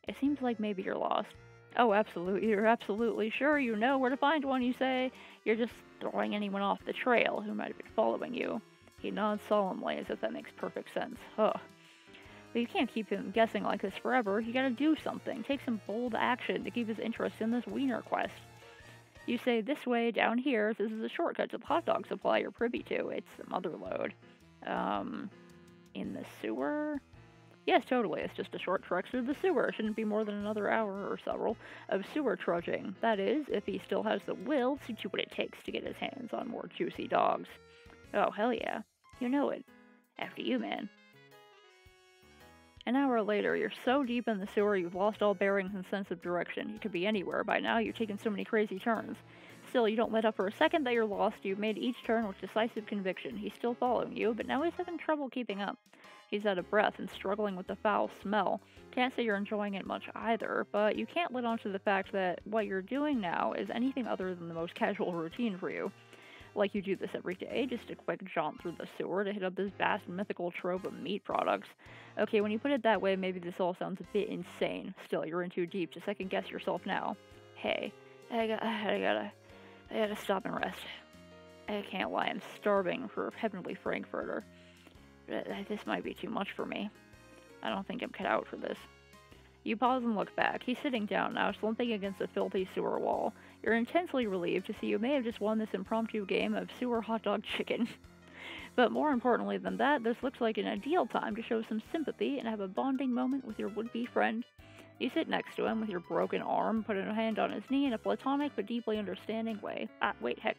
It seems like maybe you're lost. Oh, absolutely. You're absolutely sure you know where to find one, you say. You're just throwing anyone off the trail who might have been following you. He nods solemnly as if that makes perfect sense. Huh. But you can't keep him guessing like this forever. You gotta do something. Take some bold action to keep his interest in this wiener quest. You say, this way, down here, this is a shortcut to the hot dog supply you're privy to. It's the mother lode. In the sewer? Yes, totally. It's just a short trek through the sewer. It shouldn't be more than another hour or several of sewer trudging. That is, if he still has the will to do what it takes to get his hands on more juicy dogs. Oh, hell yeah. You know it. After you, man. An hour later, you're so deep in the sewer you've lost all bearings and sense of direction. You could be anywhere by now. You've taken so many crazy turns. Still, you don't let up for a second that you're lost. You've made each turn with decisive conviction. He's still following you, but now he's having trouble keeping up. He's out of breath and struggling with the foul smell. Can't say you're enjoying it much either, but you can't let on to the fact that what you're doing now is anything other than the most casual routine for you. Like you do this every day, just a quick jaunt through the sewer to hit up this vast mythical trove of meat products. Okay, when you put it that way, maybe this all sounds a bit insane. Still, you're in too deep to second guess yourself now. Hey, I gotta stop and rest. I can't lie, I'm starving for heavenly frankfurter. This might be too much for me. I don't think I'm cut out for this. You pause and look back. He's sitting down now, slumping against a filthy sewer wall. You're intensely relieved to see you may have just won this impromptu game of sewer hot dog chicken. But more importantly than that, this looks like an ideal time to show some sympathy and have a bonding moment with your would-be friend. You sit next to him with your broken arm, put a hand on his knee in a platonic but deeply understanding way. Ah, wait, heck.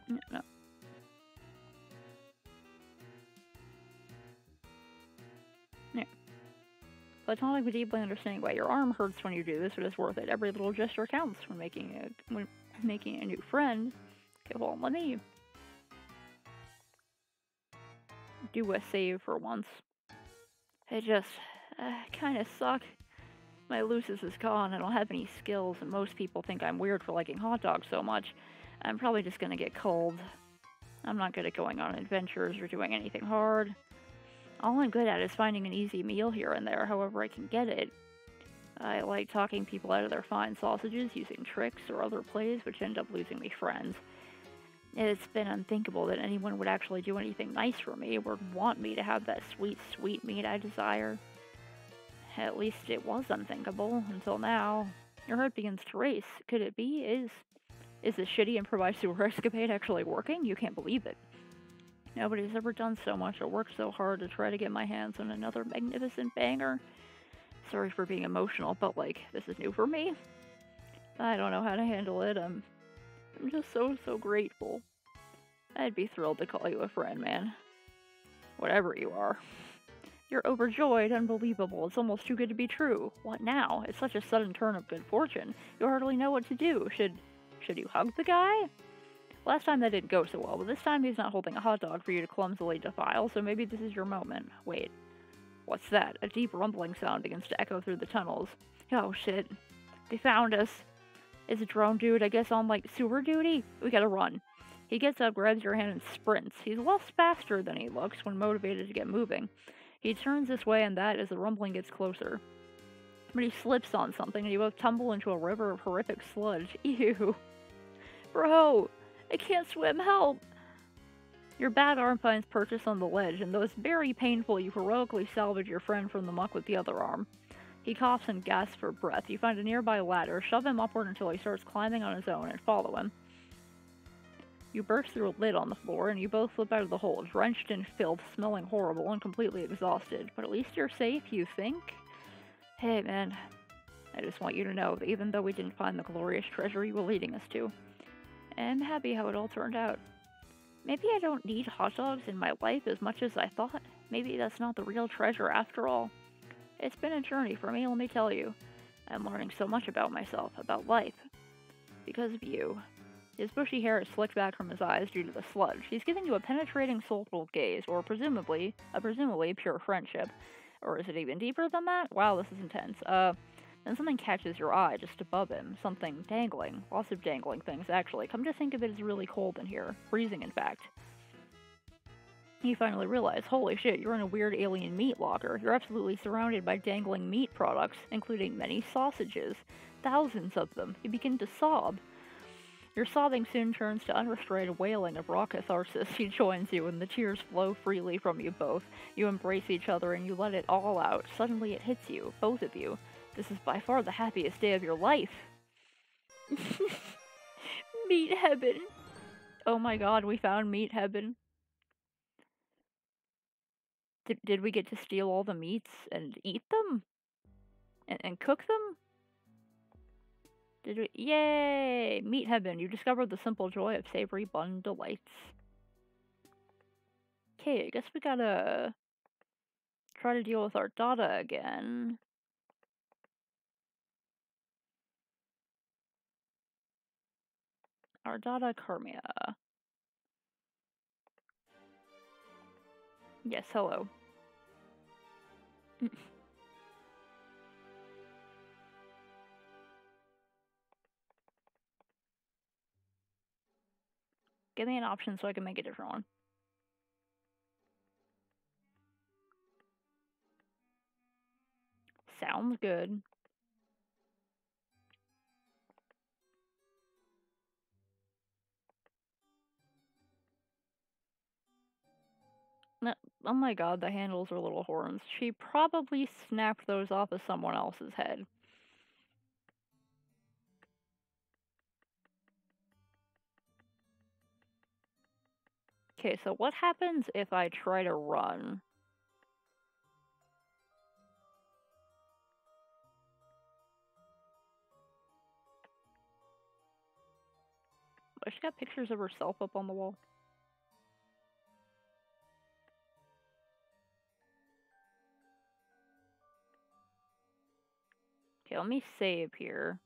No. Yeah. Platonic but deeply understanding way. Your arm hurts when you do this, but it's worth it. Every little gesture counts when making a new friend. Okay, well, let me do a save for once. I just kind of suck. My Lucis is gone. I don't have any skills, and most people think I'm weird for liking hot dogs so much. I'm probably just gonna get cold. I'm not good at going on adventures or doing anything hard. All I'm good at is finding an easy meal here and there, however I can get it. I like talking people out of their fine sausages using tricks or other plays which end up losing me friends. It's been unthinkable that anyone would actually do anything nice for me or want me to have that sweet, sweet meat I desire. At least it was unthinkable, until now. Your heart begins to race. Could it be? Is this shitty improvised sewer escapade actually working? You can't believe it. Nobody's ever done so much or worked so hard to try to get my hands on another magnificent banger. Sorry for being emotional, but this is new for me. I don't know how to handle it. I'm just so grateful. I'd be thrilled to call you a friend, man. Whatever you are. You're overjoyed, unbelievable. It's almost too good to be true. What now? It's such a sudden turn of good fortune. You hardly know what to do. Should you hug the guy? Last time that didn't go so well, but this time he's not holding a hot dog for you to clumsily defile, so maybe this is your moment. Wait. What's that? A deep rumbling sound begins to echo through the tunnels. Oh shit. They found us. Is a drone dude, I guess, on sewer duty? We gotta run. He gets up, grabs your hand, and sprints. He's a lot faster than he looks when motivated to get moving. He turns this way and that as the rumbling gets closer. But he slips on something and you both tumble into a river of horrific sludge. Ew. Bro, I can't swim, help! Your bad arm finds purchase on the ledge, and though it's very painful, you heroically salvage your friend from the muck with the other arm. He coughs and gasps for breath. You find a nearby ladder, shove him upward until he starts climbing on his own, and follow him. You burst through a lid on the floor, and you both slip out of the hole, drenched in filth, smelling horrible, and completely exhausted. But at least you're safe, you think? Hey, man. I just want you to know that even though we didn't find the glorious treasure you were leading us to, I'm happy how it all turned out. Maybe I don't need hot dogs in my life as much as I thought. Maybe that's not the real treasure after all. It's been a journey for me, let me tell you. I'm learning so much about myself, about life. Because of you. His bushy hair is slicked back from his eyes due to the sludge. He's giving you a penetrating, soulful gaze, or presumably pure friendship. Or is it even deeper than that? Wow, this is intense. Then something catches your eye just above him. Something dangling. Lots of dangling things, actually. Come to think of it, it's really cold in here. Freezing, in fact. You finally realize, holy shit, you're in a weird alien meat locker. You're absolutely surrounded by dangling meat products, including many sausages. Thousands of them. You begin to sob. Your sobbing soon turns to unrestrained wailing of raw catharsis. He joins you, and the tears flow freely from you both. You embrace each other, and you let it all out. Suddenly it hits you, both of you. This is by far the happiest day of your life. Meat heaven. Oh my god, we found meat heaven. Did we get to steal all the meats and eat them? And cook them? Did we? Yay! Meat heaven. You discovered the simple joy of savory bun delights. Okay, I guess we gotta try to deal with our Dada again. Our Dada Carmia. Yes, hello. Give me an option so I can make a different one. Sounds good. No, oh my god, the handles are little horns. She probably snapped those off of someone else's head. Okay, so what happens if I try to run? Oh, she got pictures of herself up on the wall. Okay, let me save here.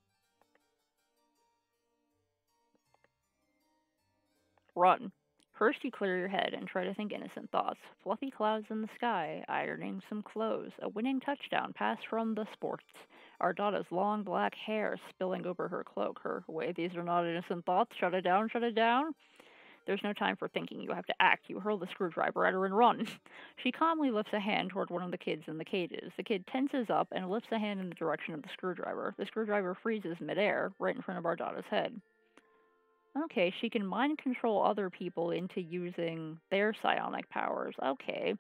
Run. First, you clear your head and try to think innocent thoughts. Fluffy clouds in the sky, ironing some clothes, a winning touchdown pass from the sports. Ardada's long black hair spilling over her cloak. Wait, these are not innocent thoughts. Shut it down, shut it down. There's no time for thinking. You have to act. You hurl the screwdriver at her and run. She calmly lifts a hand toward one of the kids in the cages. The kid tenses up and lifts a hand in the direction of the screwdriver. The screwdriver freezes midair, right in front of Ardada's head. Okay, she can mind control other people into using their psionic powers. Okay.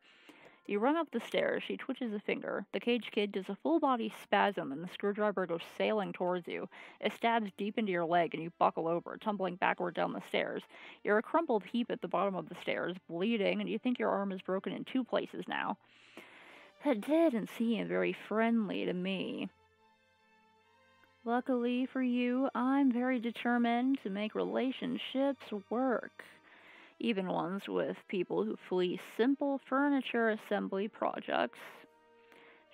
You run up the stairs. She twitches a finger. The cage kid does a full body spasm, and the screwdriver goes sailing towards you. It stabs deep into your leg, and you buckle over, tumbling backward down the stairs. You're a crumpled heap at the bottom of the stairs, bleeding, and you think your arm is broken in 2 places now. That didn't seem very friendly to me. Luckily for you, I'm very determined to make relationships work, even ones with people who flee simple furniture assembly projects.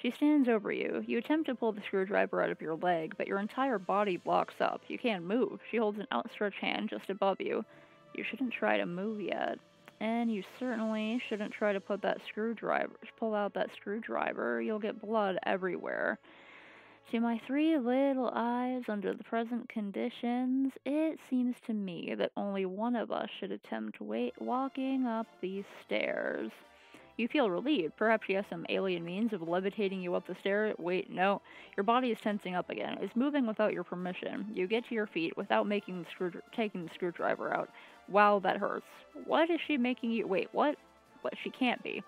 She stands over you. You attempt to pull the screwdriver out of your leg, but your entire body blocks up. You can't move. She holds an outstretched hand just above you. You shouldn't try to move yet. And you certainly shouldn't try to pull out that screwdriver. You'll get blood everywhere. To my 3 little eyes, under the present conditions, it seems to me that only one of us should attempt walking up these stairs. You feel relieved. Perhaps she has some alien means of levitating you up the stair. Wait, no. Your body is tensing up again. It's moving without your permission. You get to your feet without taking the screwdriver out. Wow, that hurts. What is she making you... Wait, what? What? She can't be.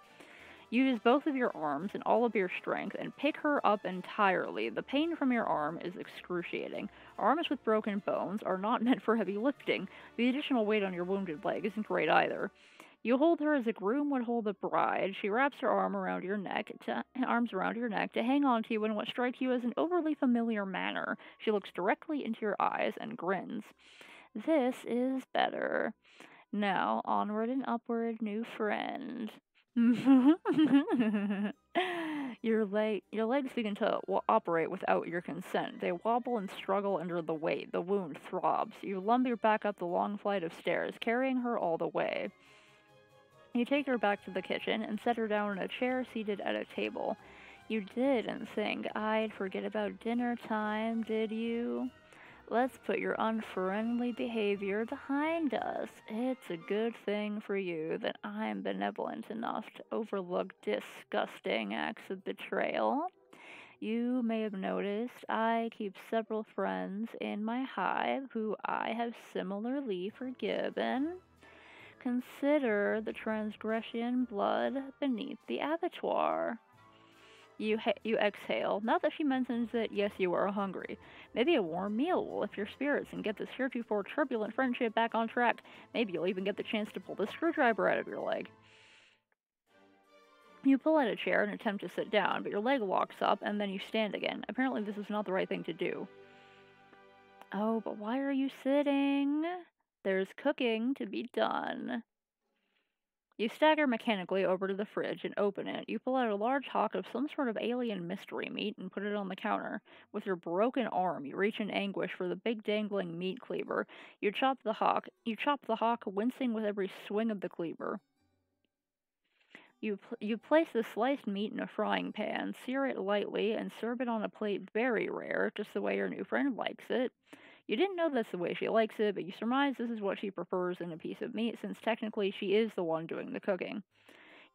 Use both of your arms and all of your strength and pick her up entirely. The pain from your arm is excruciating. Arms with broken bones are not meant for heavy lifting. The additional weight on your wounded leg isn't great either. You hold her as a groom would hold a bride. She wraps her arms around your neck to hang on to you in what strikes you as an overly familiar manner. She looks directly into your eyes and grins. This is better. Now, onward and upward, new friend. Your legs begin to operate without your consent. They wobble and struggle under the weight. The wound throbs. You lumber back up the long flight of stairs, carrying her all the way. You take her back to the kitchen and set her down in a chair seated at a table. You didn't think I'd forget about dinner time, did you? Let's put your unfriendly behavior behind us. It's a good thing for you that I'm benevolent enough to overlook disgusting acts of betrayal. You may have noticed I keep several friends in my hive who I have similarly forgiven. Consider the transgression blood beneath the abattoir. You exhale. Not that she mentions that, yes, you are hungry. Maybe a warm meal will lift your spirits and get this heretofore turbulent friendship back on track. Maybe you'll even get the chance to pull the screwdriver out of your leg. You pull out a chair and attempt to sit down, but your leg locks up, and then you stand again. Apparently this is not the right thing to do. Oh, but why are you sitting? There's cooking to be done. You stagger mechanically over to the fridge and open it. You pull out a large hunk of some sort of alien mystery meat and put it on the counter. With your broken arm, you reach in anguish for the big dangling meat cleaver. You chop the hawk, wincing with every swing of the cleaver. You place the sliced meat in a frying pan, sear it lightly, and serve it on a plate very rare, just the way your new friend likes it. You didn't know that's the way she likes it, but you surmise this is what she prefers in a piece of meat, since technically she is the one doing the cooking.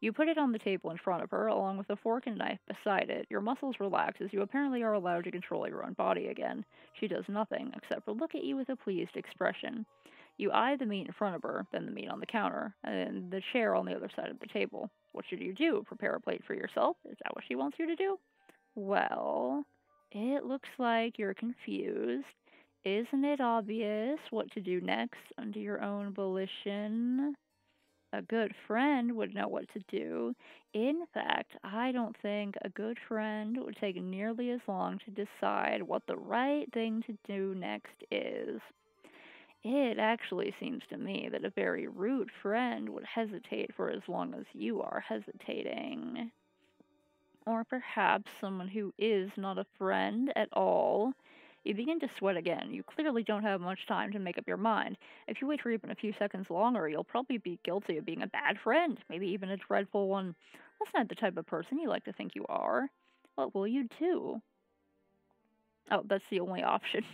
You put it on the table in front of her, along with a fork and knife beside it. Your muscles relax as you apparently are allowed to control your own body again. She does nothing, except for look at you with a pleased expression. You eye the meat in front of her, then the meat on the counter, and the chair on the other side of the table. What should you do? Prepare a plate for yourself? Is that what she wants you to do? Well, it looks like you're confused. Isn't it obvious what to do next under your own volition? A good friend would know what to do. In fact, I don't think a good friend would take nearly as long to decide what the right thing to do next is. It actually seems to me that a very rude friend would hesitate for as long as you are hesitating. Or perhaps someone who is not a friend at all. You begin to sweat again. You clearly don't have much time to make up your mind. If you wait for even a few seconds longer, you'll probably be guilty of being a bad friend, maybe even a dreadful one. That's not the type of person you like to think you are. What will you do? Oh, that's the only option.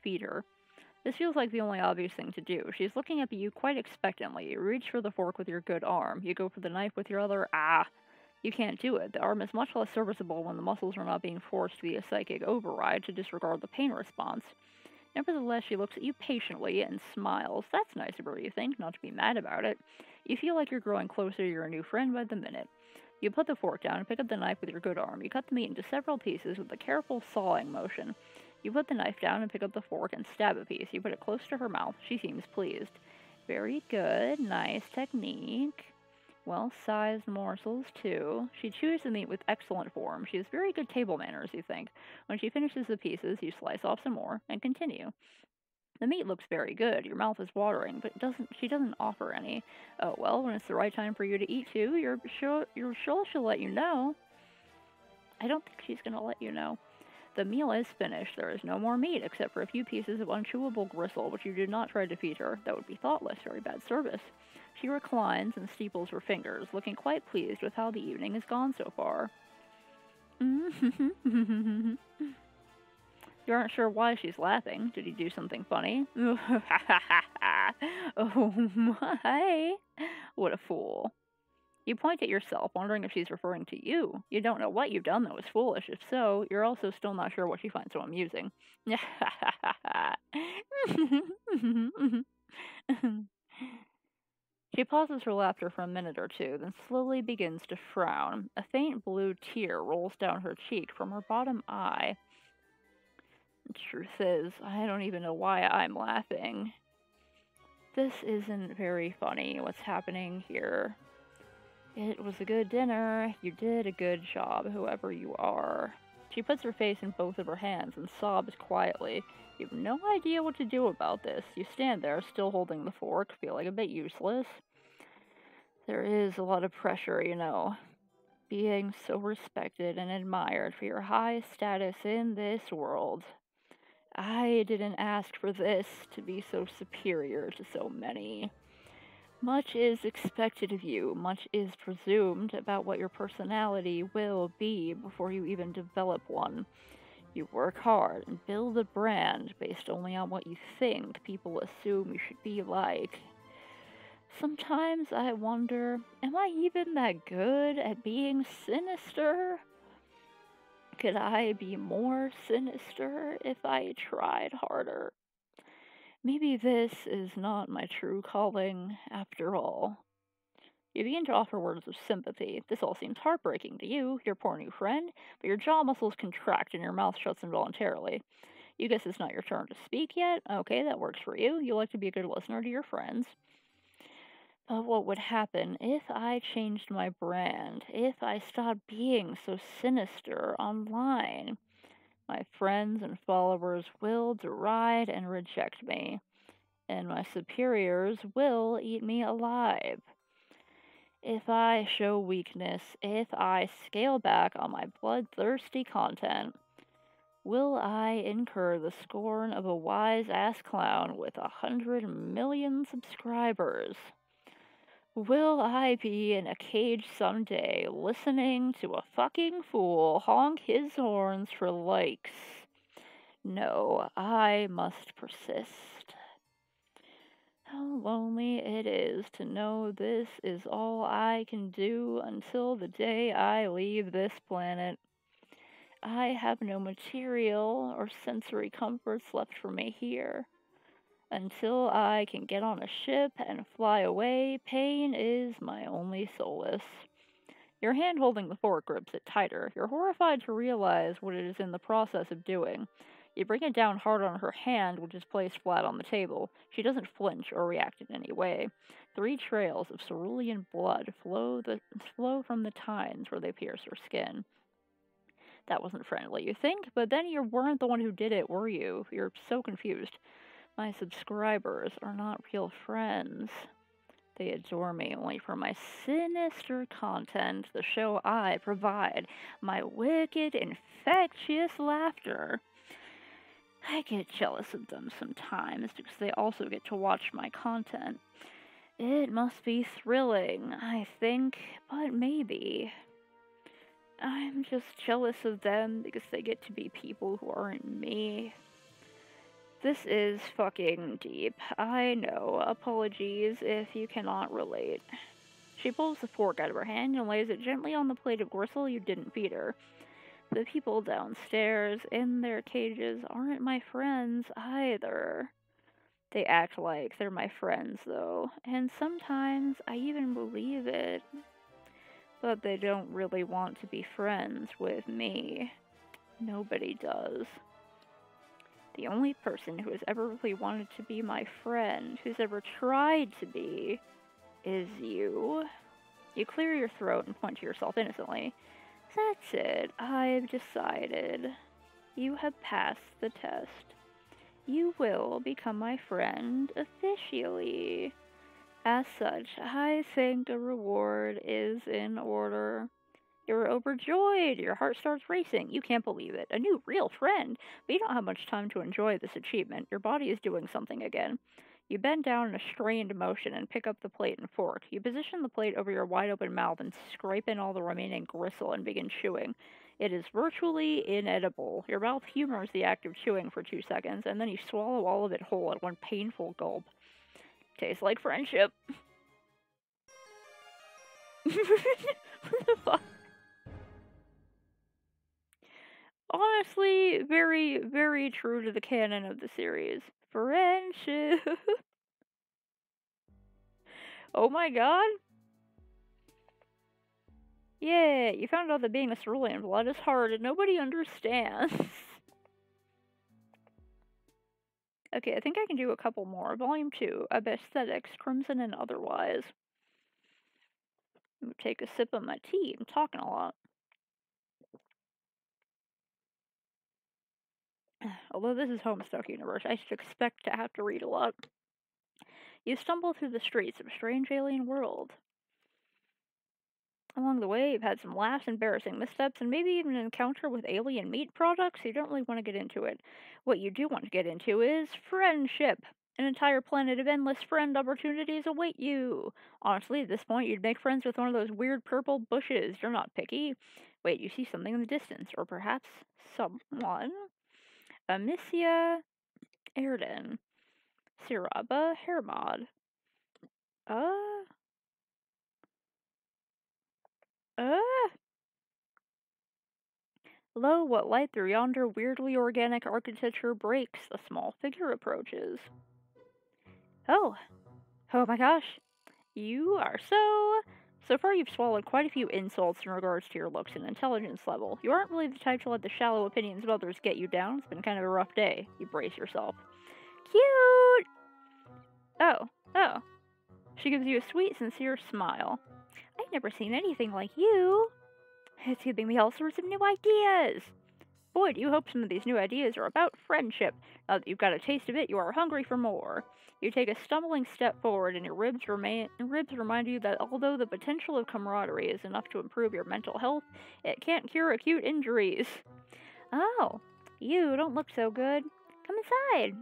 Feed her. This feels like the only obvious thing to do. She's looking up at you quite expectantly. You reach for the fork with your good arm. You go for the knife with your other. You can't do it. The arm is much less serviceable when the muscles are not being forced via psychic override to disregard the pain response. Nevertheless, she looks at you patiently and smiles. That's nice of her, you think, not to be mad about it. You feel like you're growing closer to your new friend by the minute. You put the fork down and pick up the knife with your good arm. You cut the meat into several pieces with a careful sawing motion. You put the knife down and pick up the fork and stab a piece. You put it close to her mouth. She seems pleased. Very good. Nice technique. Well-sized morsels, too. She chews the meat with excellent form. She has very good table manners, you think. When she finishes the pieces, you slice off some more and continue. The meat looks very good. Your mouth is watering, but she doesn't offer any. Oh, well, when it's the right time for you to eat, too, you're sure she'll let you know. I don't think she's going to let you know. The meal is finished. There is no more meat, except for a few pieces of unchewable gristle, which you did not try to feed her. That would be thoughtless, very bad service. She reclines and steeples her fingers, looking quite pleased with how the evening has gone so far. You aren't sure why she's laughing. Did he do something funny? Oh my! What a fool. You point at yourself, wondering if she's referring to you. You don't know what you've done that was foolish. If so, you're also still not sure what she finds so amusing. She pauses her laughter for a minute or two, then slowly begins to frown. A faint blue tear rolls down her cheek from her bottom eye. The truth is, I don't even know why I'm laughing. This isn't very funny, what's happening here. It was a good dinner. You did a good job, whoever you are. She puts her face in both of her hands and sobs quietly. You have no idea what to do about this. You stand there, still holding the fork, feeling a bit useless. There is a lot of pressure, you know. Being so respected and admired for your high status in this world. I didn't ask for this to be so superior to so many. Much is expected of you, much is presumed about what your personality will be before you even develop one. You work hard and build a brand based only on what you think people assume you should be like. Sometimes I wonder, am I even that good at being sinister? Could I be more sinister if I tried harder? Maybe this is not my true calling after all. You begin to offer words of sympathy. This all seems heartbreaking to you, your poor new friend, but your jaw muscles contract and your mouth shuts involuntarily. You guess it's not your turn to speak yet? Okay, that works for you. You like to be a good listener to your friends. But what would happen if I changed my brand? If I stopped being so sinister online? My friends and followers will deride and reject me, and my superiors will eat me alive. If I show weakness, if I scale back on my bloodthirsty content, Will I incur the scorn of a wise-ass clown with 100 million subscribers? Will I be in a cage someday listening to a fucking fool honk his horns for likes? No, I must persist. How lonely it is to know this is all I can do until the day I leave this planet. I have no material or sensory comforts left for me here. Until I can get on a ship and fly away, pain is my only solace. Your hand holding the fork grips it tighter. You're horrified to realize what it is in the process of doing. You bring it down hard on her hand, which is placed flat on the table. She doesn't flinch or react in any way. 3 trails of cerulean blood flow from the tines where they pierce her skin. That wasn't friendly, you think? But then you weren't the one who did it, were you? You're so confused. My subscribers are not real friends. They adore me only for my sinister content, the show I provide, my wicked, infectious laughter. I get jealous of them sometimes because they also get to watch my content. It must be thrilling, I think, but maybe. I'm just jealous of them because they get to be people who aren't me. This is fucking deep. I know. Apologies if you cannot relate. She pulls the fork out of her hand and lays it gently on the plate of gristle you didn't feed her. The people downstairs in their cages aren't my friends either. They act like they're my friends, though, and sometimes I even believe it. But they don't really want to be friends with me. Nobody does. The only person who has ever really wanted to be my friend, who's ever tried to be, is you. You clear your throat and point to yourself innocently. That's it. I've decided. You have passed the test. You will become my friend officially. As such, I think a reward is in order. You're overjoyed. Your heart starts racing. You can't believe it. A new real friend. But you don't have much time to enjoy this achievement. Your body is doing something again. You bend down in a strained motion and pick up the plate and fork. You position the plate over your wide open mouth and scrape in all the remaining gristle and begin chewing. It is virtually inedible. Your mouth humors the act of chewing for 2 seconds, and then you swallow all of it whole at one painful gulp. Tastes like friendship. What the fuck? Honestly, very, very true to the canon of the series. Friendship. Oh my god. Yeah, you found out that being a cerulean blood is hard and nobody understands. Okay, I think I can do a couple more. Volume 2 of Aesthetics, Crimson and Otherwise. I'm gonna take a sip of my tea. I'm talking a lot. Although this is Homestuck Universe, I should expect to have to read a lot. You stumble through the streets of a strange alien world. Along the way, you've had some laughs, embarrassing missteps, and maybe even an encounter with alien meat products. You don't really want to get into it. What you do want to get into is friendship. An entire planet of endless friend opportunities await you. Honestly, at this point, you'd make friends with one of those weird purple bushes. You're not picky. Wait, you see something in the distance, or perhaps someone. Amicia Erden. Siraba Hermod. Lo, what light through yonder weirdly organic architecture breaks? A small figure approaches. Oh my gosh. You are So far, you've swallowed quite a few insults in regards to your looks and intelligence level. You aren't really the type to let the shallow opinions of others get you down. It's been kind of a rough day. You brace yourself. Cute! Oh. She gives you a sweet, sincere smile. I've never seen anything like you. It's giving me all sorts of new ideas. Boy, do you hope some of these new ideas are about friendship. Now that you've got a taste of it, you are hungry for more. You take a stumbling step forward, and your ribs remind you that although the potential of camaraderie is enough to improve your mental health, it can't cure acute injuries. Oh, You don't look so good. Come inside.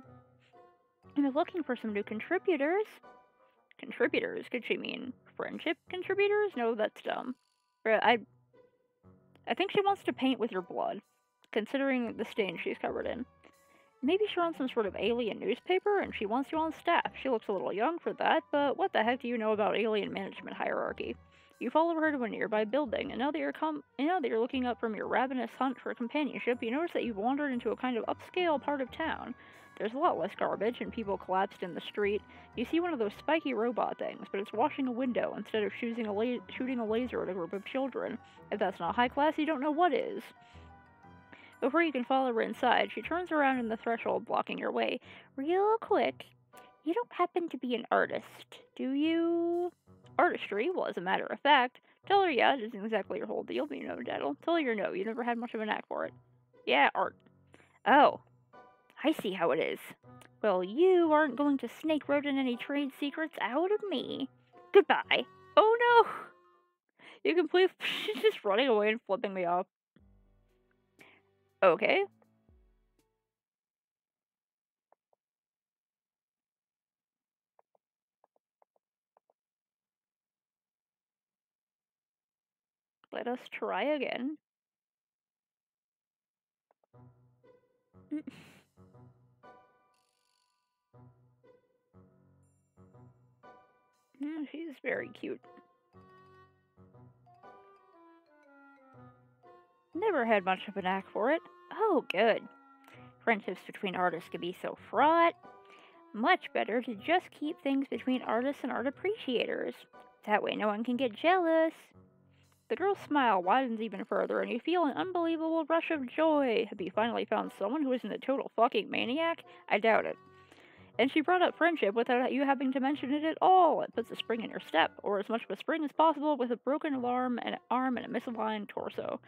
I'm looking for some new contributors. Contributors? Could she mean friendship contributors? No, that's dumb. I think she wants to paint with your blood, considering the stain she's covered in. Maybe she runs some sort of alien newspaper and she wants you on staff. She looks a little young for that, but what the heck do you know about alien management hierarchy? You follow her to a nearby building, and now that you're looking up from your ravenous hunt for companionship, you notice that you've wandered into a kind of upscale part of town. There's a lot less garbage and people collapsed in the street. You see one of those spiky robot things, but it's washing a window instead of shooting a laser at a group of children. If that's not high class, you don't know what is. Before you can follow her inside, she turns around in the threshold, blocking your way. Real quick, you don't happen to be an artist, do you? Artistry? Well, as a matter of fact. Tell her, yeah, it isn't exactly your whole deal, but you know, Daddle. Tell her no, you never had much of a knack for it. Yeah, art. Oh, I see how it is. Well, you aren't going to snake rodent any trade secrets out of me. Goodbye. Oh no! You completely. She's just running away and flipping me off. Okay. Let us try again. She's very cute. Never had much of a knack for it. Oh, good. Friendships between artists can be so fraught. Much better to just keep things between artists and art appreciators. That way no one can get jealous. The girl's smile widens even further, and you feel an unbelievable rush of joy. Have you finally found someone who isn't a total fucking maniac? I doubt it. And she brought up friendship without you having to mention it at all. It puts a spring in your step, or as much of a spring as possible, with a broken arm and a misaligned torso.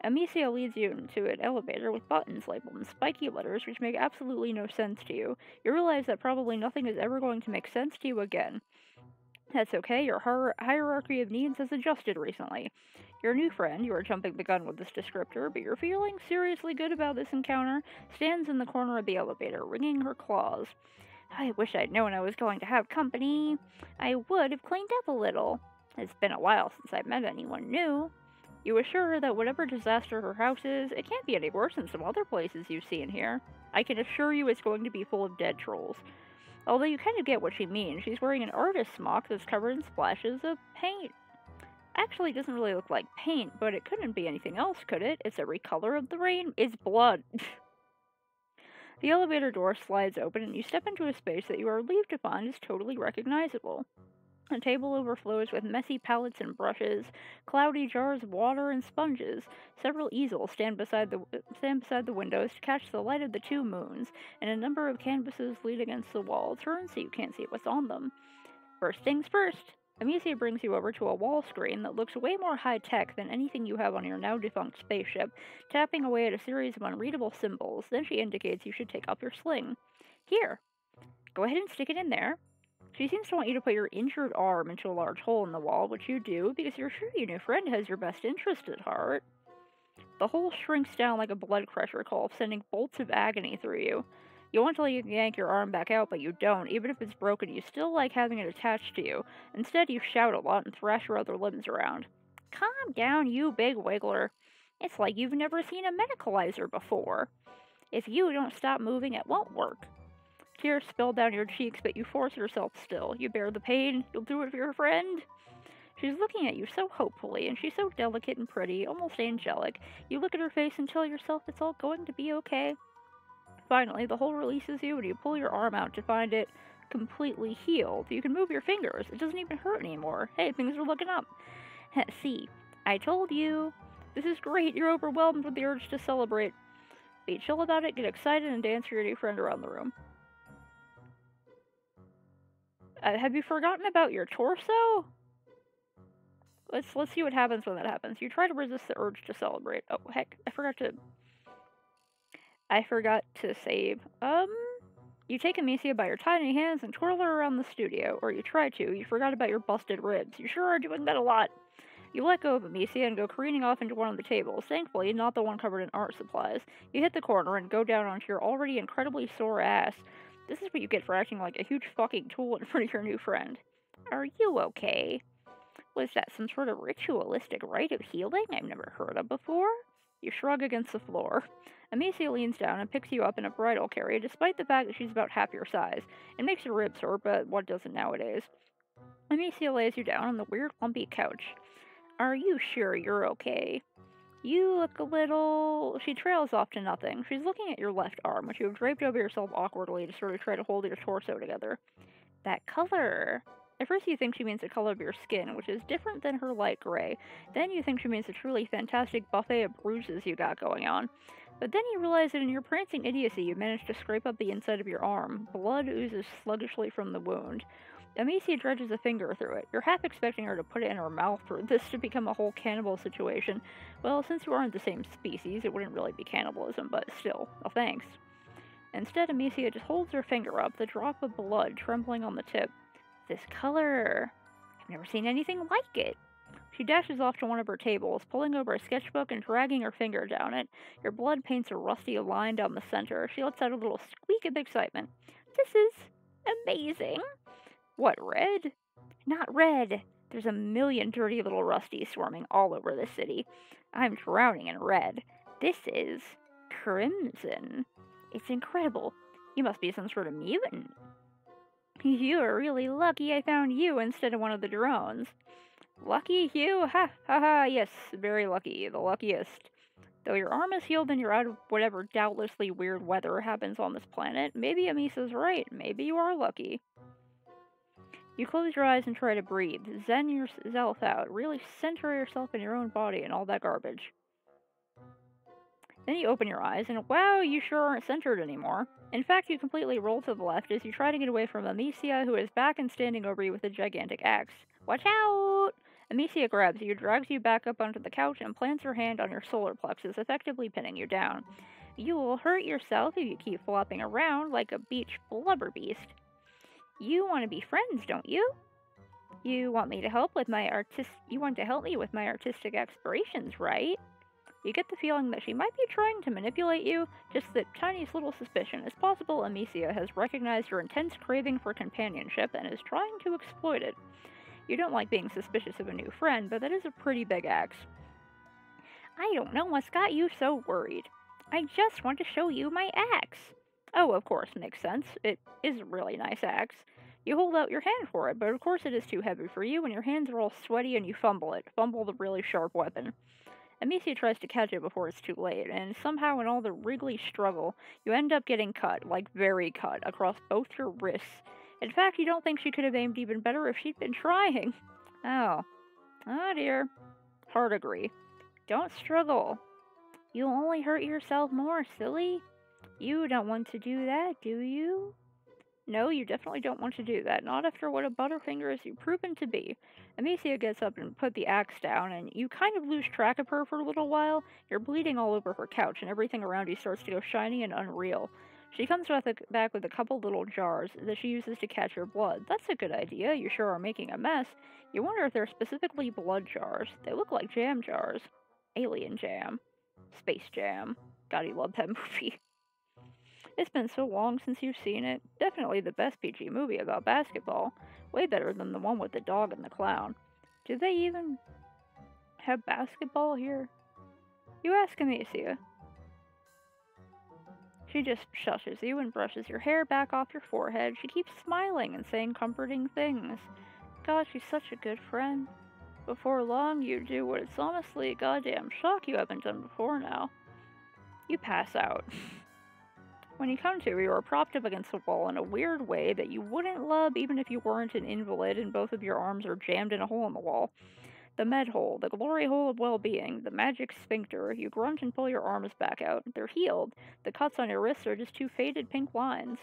Amicia leads you into an elevator with buttons labeled in spiky letters which make absolutely no sense to you. You realize that probably nothing is ever going to make sense to you again. That's okay, your hierarchy of needs has adjusted recently. Your new friend, you are jumping the gun with this descriptor, but you're feeling seriously good about this encounter, stands in the corner of the elevator, wringing her claws. I wish I'd known I was going to have company. I would have cleaned up a little. It's been a while since I've met anyone new. You assure her that whatever disaster her house is, it can't be any worse than some other places you've seen here. I can assure you it's going to be full of dead trolls. Although you kind of get what she means. She's wearing an artist smock that's covered in splashes of paint. Actually, it doesn't really look like paint, but it couldn't be anything else, could it? It's every color of the rain. It's blood. The elevator door slides open and you step into a space that you are relieved to find is totally recognizable. A table overflows with messy palettes and brushes, cloudy jars of water and sponges. Several easels stand beside the windows to catch the light of the two moons, and a number of canvases lean against the wall, turned so you can't see what's on them. First things first. Amicia brings you over to a wall screen that looks way more high-tech than anything you have on your now-defunct spaceship, tapping away at a series of unreadable symbols. Then she indicates you should take up your sling. Here, go ahead and stick it in there. She seems to want you to put your injured arm into a large hole in the wall, which you do because you're sure your new friend has your best interest at heart. The hole shrinks down like a blood pressure cuff, sending bolts of agony through you. You want to yank your arm back out, but you don't. Even if it's broken, you still like having it attached to you. Instead, you shout a lot and thrash your other limbs around. Calm down, you big wiggler. It's like you've never seen a medicalizer before. If you don't stop moving, it won't work. Tears spill down your cheeks, but you force yourself still. You bear the pain. You'll do it for your friend. She's looking at you so hopefully, and she's so delicate and pretty, almost angelic. You look at her face and tell yourself it's all going to be okay. Finally, the hole releases you, and you pull your arm out to find it completely healed. You can move your fingers. It doesn't even hurt anymore. Hey, things are looking up. See, I told you. This is great. You're overwhelmed with the urge to celebrate. Be chill about it, get excited, and dance for your new friend around the room. Have you forgotten about your torso? Let's see what happens when that happens. You try to resist the urge to celebrate. Oh, heck. I forgot to save. You take Amicia by your tiny hands and twirl her around the studio. Or you try to. You forgot about your busted ribs. You sure are doing that a lot. You let go of Amicia and go careening off into one of the tables, thankfully not the one covered in art supplies. You hit the corner and go down onto your already incredibly sore ass. This is what you get for acting like a huge fucking tool in front of your new friend. Are you okay? Was that some sort of ritualistic rite of healing I've never heard of before? You shrug against the floor. Amicia leans down and picks you up in a bridal carry, despite the fact that she's about half your size. It makes your ribs hurt, but what doesn't nowadays? Amicia lays you down on the weird lumpy couch. Are you sure you're okay? You look a little... She trails off to nothing. She's looking at your left arm, which you have draped over yourself awkwardly to sort of try to hold your torso together. That color... At first you think she means the color of your skin, which is different than her light gray. Then you think she means the truly fantastic buffet of bruises you got going on. But then you realize that in your prancing idiocy you managed to scrape up the inside of your arm. Blood oozes sluggishly from the wound. Amicia dredges a finger through it. You're half expecting her to put it in her mouth for this to become a whole cannibal situation. Well, since you aren't the same species, it wouldn't really be cannibalism, but still, well, thanks. Instead, Amicia just holds her finger up, the drop of blood trembling on the tip. This color... I've never seen anything like it. She dashes off to one of her tables, pulling over a sketchbook and dragging her finger down it. Your blood paints a rusty line down the center. She lets out a little squeak of excitement. This is amazing. What, red? Not red. There's a million dirty little rusties swarming all over the city. I'm drowning in red. This is crimson. It's incredible. You must be some sort of mutant. You are really lucky I found you instead of one of the drones. Lucky you? Ha ha ha, yes, very lucky, the luckiest. Though your arm is healed and you're out of whatever doubtlessly weird weather happens on this planet, maybe Amisa's right, maybe you are lucky. You close your eyes and try to breathe, zen yourself out, really center yourself in your own body and all that garbage. Then you open your eyes, and wow, you sure aren't centered anymore. In fact, you completely roll to the left as you try to get away from Amicia, who is back and standing over you with a gigantic axe. Watch out! Amicia grabs you, drags you back up onto the couch, and plants her hand on your solar plexus, effectively pinning you down. You will hurt yourself if you keep flopping around like a beach blubber beast. You want to be friends, don't you? You want me to help with my You want to help me with my artistic aspirations, right? You get the feeling that she might be trying to manipulate you, just the tiniest little suspicion is possible Amicia has recognized your intense craving for companionship and is trying to exploit it. You don't like being suspicious of a new friend, but that is a pretty big axe. I don't know what's got you so worried. I just want to show you my axe. Oh, of course, makes sense. It is a really nice axe. You hold out your hand for it, but of course it is too heavy for you, and your hands are all sweaty and you fumble it. Fumble the really sharp weapon. Amicia tries to catch it before it's too late, and somehow in all the wriggly struggle, you end up getting cut, like very cut, across both your wrists. In fact, you don't think she could have aimed even better if she'd been trying. Oh. Oh dear. Hard agree. Don't struggle. You'll only hurt yourself more, silly. You don't want to do that, do you? No, you definitely don't want to do that. Not after what a butterfinger has you've proven to be. Amicia gets up and put the axe down, and you kind of lose track of her for a little while. You're bleeding all over her couch, and everything around you starts to go shiny and unreal. She comes back with a couple little jars that she uses to catch your blood. That's a good idea. You sure are making a mess. You wonder if they're specifically blood jars. They look like jam jars. Alien Jam. Space Jam. God, you love that movie. It's been so long since you've seen it. Definitely the best PG movie about basketball. Way better than the one with the dog and the clown. Do they even have basketball here? You ask Amicia. She just shushes you and brushes your hair back off your forehead. She keeps smiling and saying comforting things. God, she's such a good friend. Before long, you do what it's honestly a goddamn shock you haven't done before now. You pass out. When you come to, you are propped up against the wall in a weird way that you wouldn't love even if you weren't an invalid and both of your arms are jammed in a hole in the wall. The med hole, the glory hole of well-being, the magic sphincter. You grunt and pull your arms back out. They're healed. The cuts on your wrists are just two faded pink lines.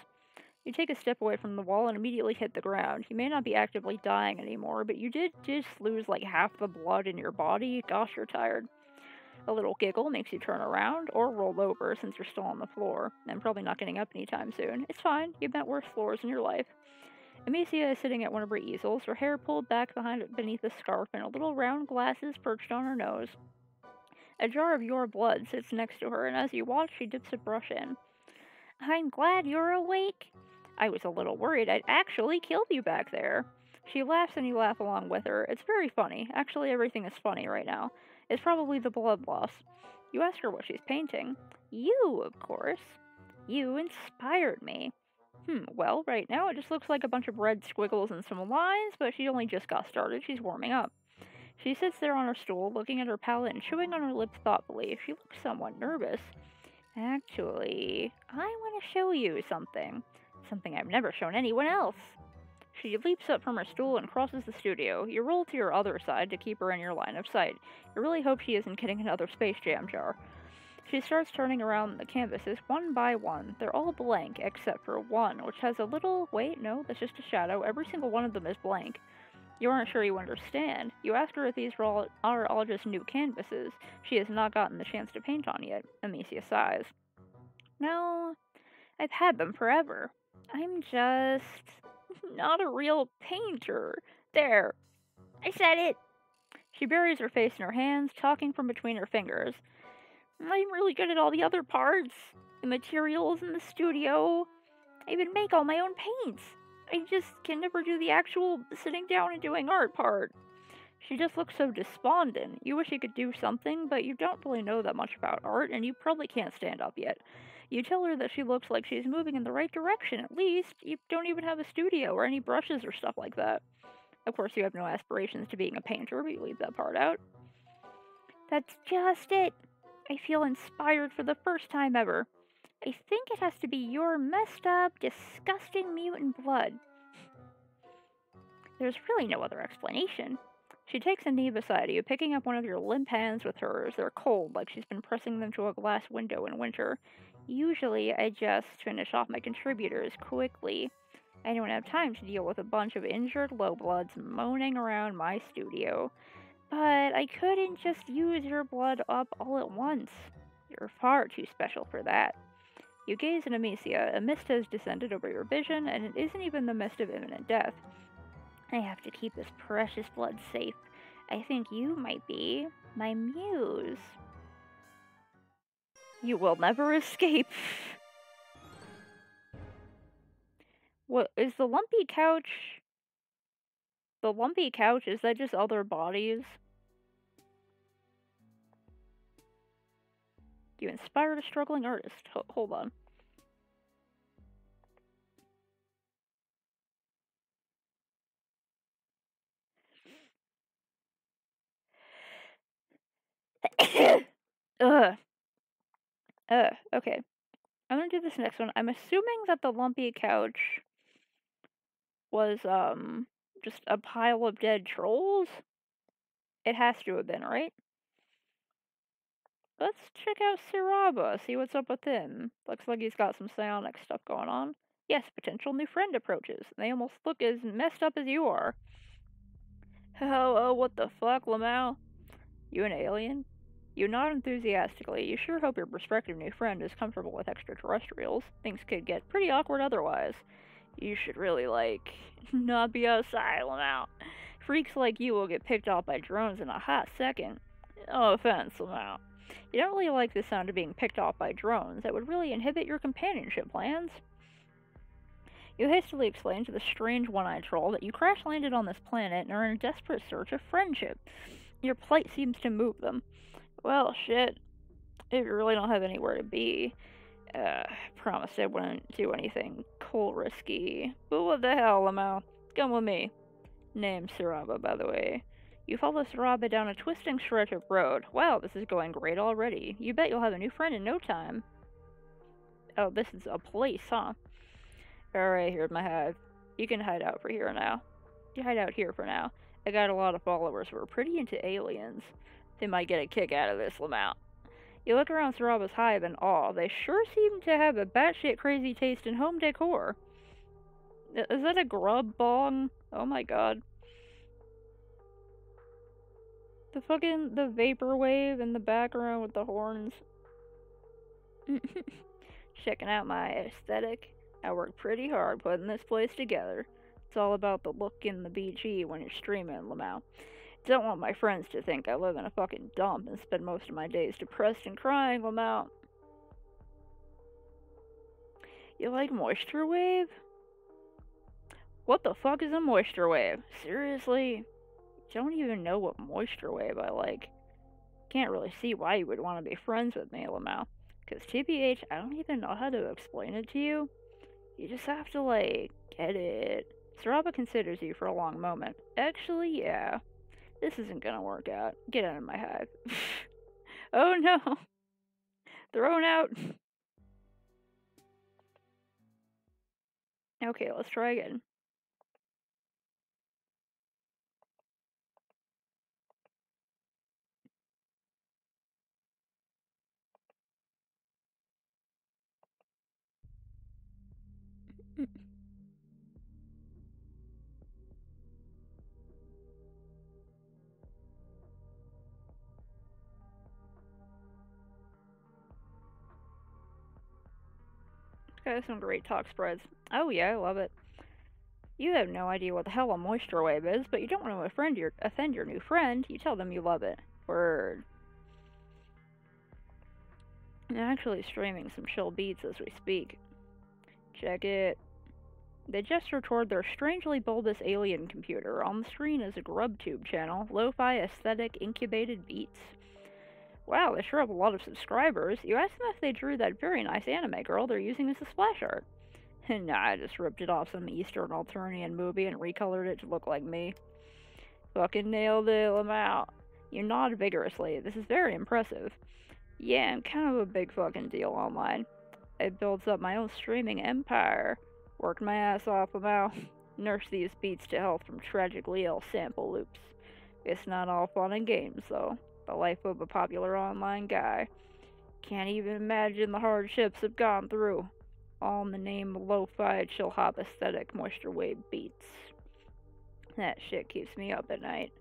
You take a step away from the wall and immediately hit the ground. You may not be actively dying anymore, but you did just lose like half the blood in your body. Gosh, you're tired. A little giggle makes you turn around, or roll over since you're still on the floor, and probably not getting up anytime soon. It's fine, you've met worse floors in your life. Amicia is sitting at one of her easels, her hair pulled back beneath a scarf, and a little round glasses perched on her nose. A jar of your blood sits next to her, and as you watch, she dips a brush in. I'm glad you're awake. I was a little worried I'd actually killed you back there. She laughs and you laugh along with her. It's very funny. Actually, everything is funny right now. It's probably the blood loss. You ask her what she's painting. You, of course. You inspired me. Well, right now it just looks like a bunch of red squiggles and some lines, but she only just got started. She's warming up. She sits there on her stool, looking at her palette and chewing on her lips thoughtfully. She looks somewhat nervous. Actually, I want to show you something. Something I've never shown anyone else. She leaps up from her stool and crosses the studio. You roll to your other side to keep her in your line of sight. You really hope she isn't getting another Space Jam jar. She starts turning around the canvases one by one. They're all blank, except for one, which has a little... Wait, no, that's just a shadow. Every single one of them is blank. You aren't sure you understand. You ask her if these are all just new canvases she has not gotten the chance to paint on yet. Amicia sighs. No, I've had them forever. I'm just not a real painter. There, I said it. She buries her face in her hands, talking from between her fingers. I'm really good at all the other parts. The materials in the studio. I even make all my own paints. I just can never do the actual sitting down and doing art part. She just looks so despondent. You wish you could do something, but you don't really know that much about art, and you probably can't stand up yet. You tell her that she looks like she's moving in the right direction, at least. You don't even have a studio or any brushes or stuff like that. Of course, you have no aspirations to being a painter, but you leave that part out. That's just it. I feel inspired for the first time ever. I think it has to be your messed up, disgusting mutant blood. There's really no other explanation. She takes a knee beside you, picking up one of your limp hands with hers. They're cold, like she's been pressing them to a glass window in winter. Usually, I just finish off my contributors quickly. I don't have time to deal with a bunch of injured lowbloods moaning around my studio. But I couldn't just use your blood up all at once. You're far too special for that. You gaze at Amicia. A mist has descended over your vision, and it isn't even the mist of imminent death. I have to keep this precious blood safe. I think you might be my muse. You will never escape. What is the lumpy couch? The lumpy couch, is that just other bodies? You inspired a struggling artist. Hold on. Okay. I'm gonna do this next one. I'm assuming that the lumpy couch was, just a pile of dead trolls? It has to have been, right? Let's check out Siraba, see what's up with him. Looks like he's got some psionic stuff going on. Yes, potential new friend approaches. They almost look as messed up as you are. Oh, what the fuck, Lamau? You an alien? You nod enthusiastically. You sure hope your prospective new friend is comfortable with extraterrestrials. Things could get pretty awkward otherwise. You should really, not be outside, Lamau. Freaks like you will get picked off by drones in a hot second. No offense, Lamau. You don't really like the sound of being picked off by drones. That would really inhibit your companionship plans. You hastily explain to the strange one-eyed troll that you crash-landed on this planet and are in a desperate search of friendship. Your plight seems to move them. Well, shit. If you really don't have anywhere to be. Promised I wouldn't do anything cool risky. But what the hell, Lamau? Come with me. Name's Siraba, by the way. You follow Siraba down a twisting stretch of road. Wow, this is going great already. You bet you'll have a new friend in no time. Oh, this is a place, huh? Alright, here's my hive. You can hide out for here now. You hide out here for now. I got a lot of followers who are pretty into aliens. They might get a kick out of this, Lamau. You look around Saraba's hive in awe. They sure seem to have a batshit crazy taste in home decor. Is that a grub bong? Oh my god. The vaporwave in the background with the horns. Checking out my aesthetic. I worked pretty hard putting this place together. It's all about the look in the BG when you're streaming, Lamau. Don't want my friends to think I live in a fucking dump and spend most of my days depressed and crying, Lamau. You like Moisture Wave? What the fuck is a Moisture Wave? Seriously? Don't even know what Moisture Wave I like. Can't really see why you would want to be friends with me, Lamau. Cause TBH, I don't even know how to explain it to you. You just have to, like, get it. Saraba considers you for a long moment. Actually, yeah. This isn't gonna work out. Get out of my hive. Oh no! Thrown out! Okay, let's try again. Got some great talk spreads. Oh yeah, I love it. You have no idea what the hell a moisture wave is, but you don't want to offend your new friend. You tell them you love it. Word. I'm actually streaming some chill beats as we speak. Check it. They gesture toward their strangely bulbous alien computer. On the screen is a GrubTube channel, lo-fi aesthetic incubated beats. Wow, they sure have a lot of subscribers. You asked them if they drew that very nice anime girl they're using as a splash art. Nah, I just ripped it off some Eastern Alternian movie and recolored it to look like me. Fucking nailed it, Lamau. You nod vigorously. This is very impressive. Yeah, I'm kind of a big fucking deal online. I built up my own streaming empire. Worked my ass off, Lamau. Nursed these beats to health from tragically ill sample loops. It's not all fun and games, though. The life of a popular online guy. Can't even imagine the hardships I've gone through. All in the name of lo-fi chill hop aesthetic moisture wave beats. That shit keeps me up at night.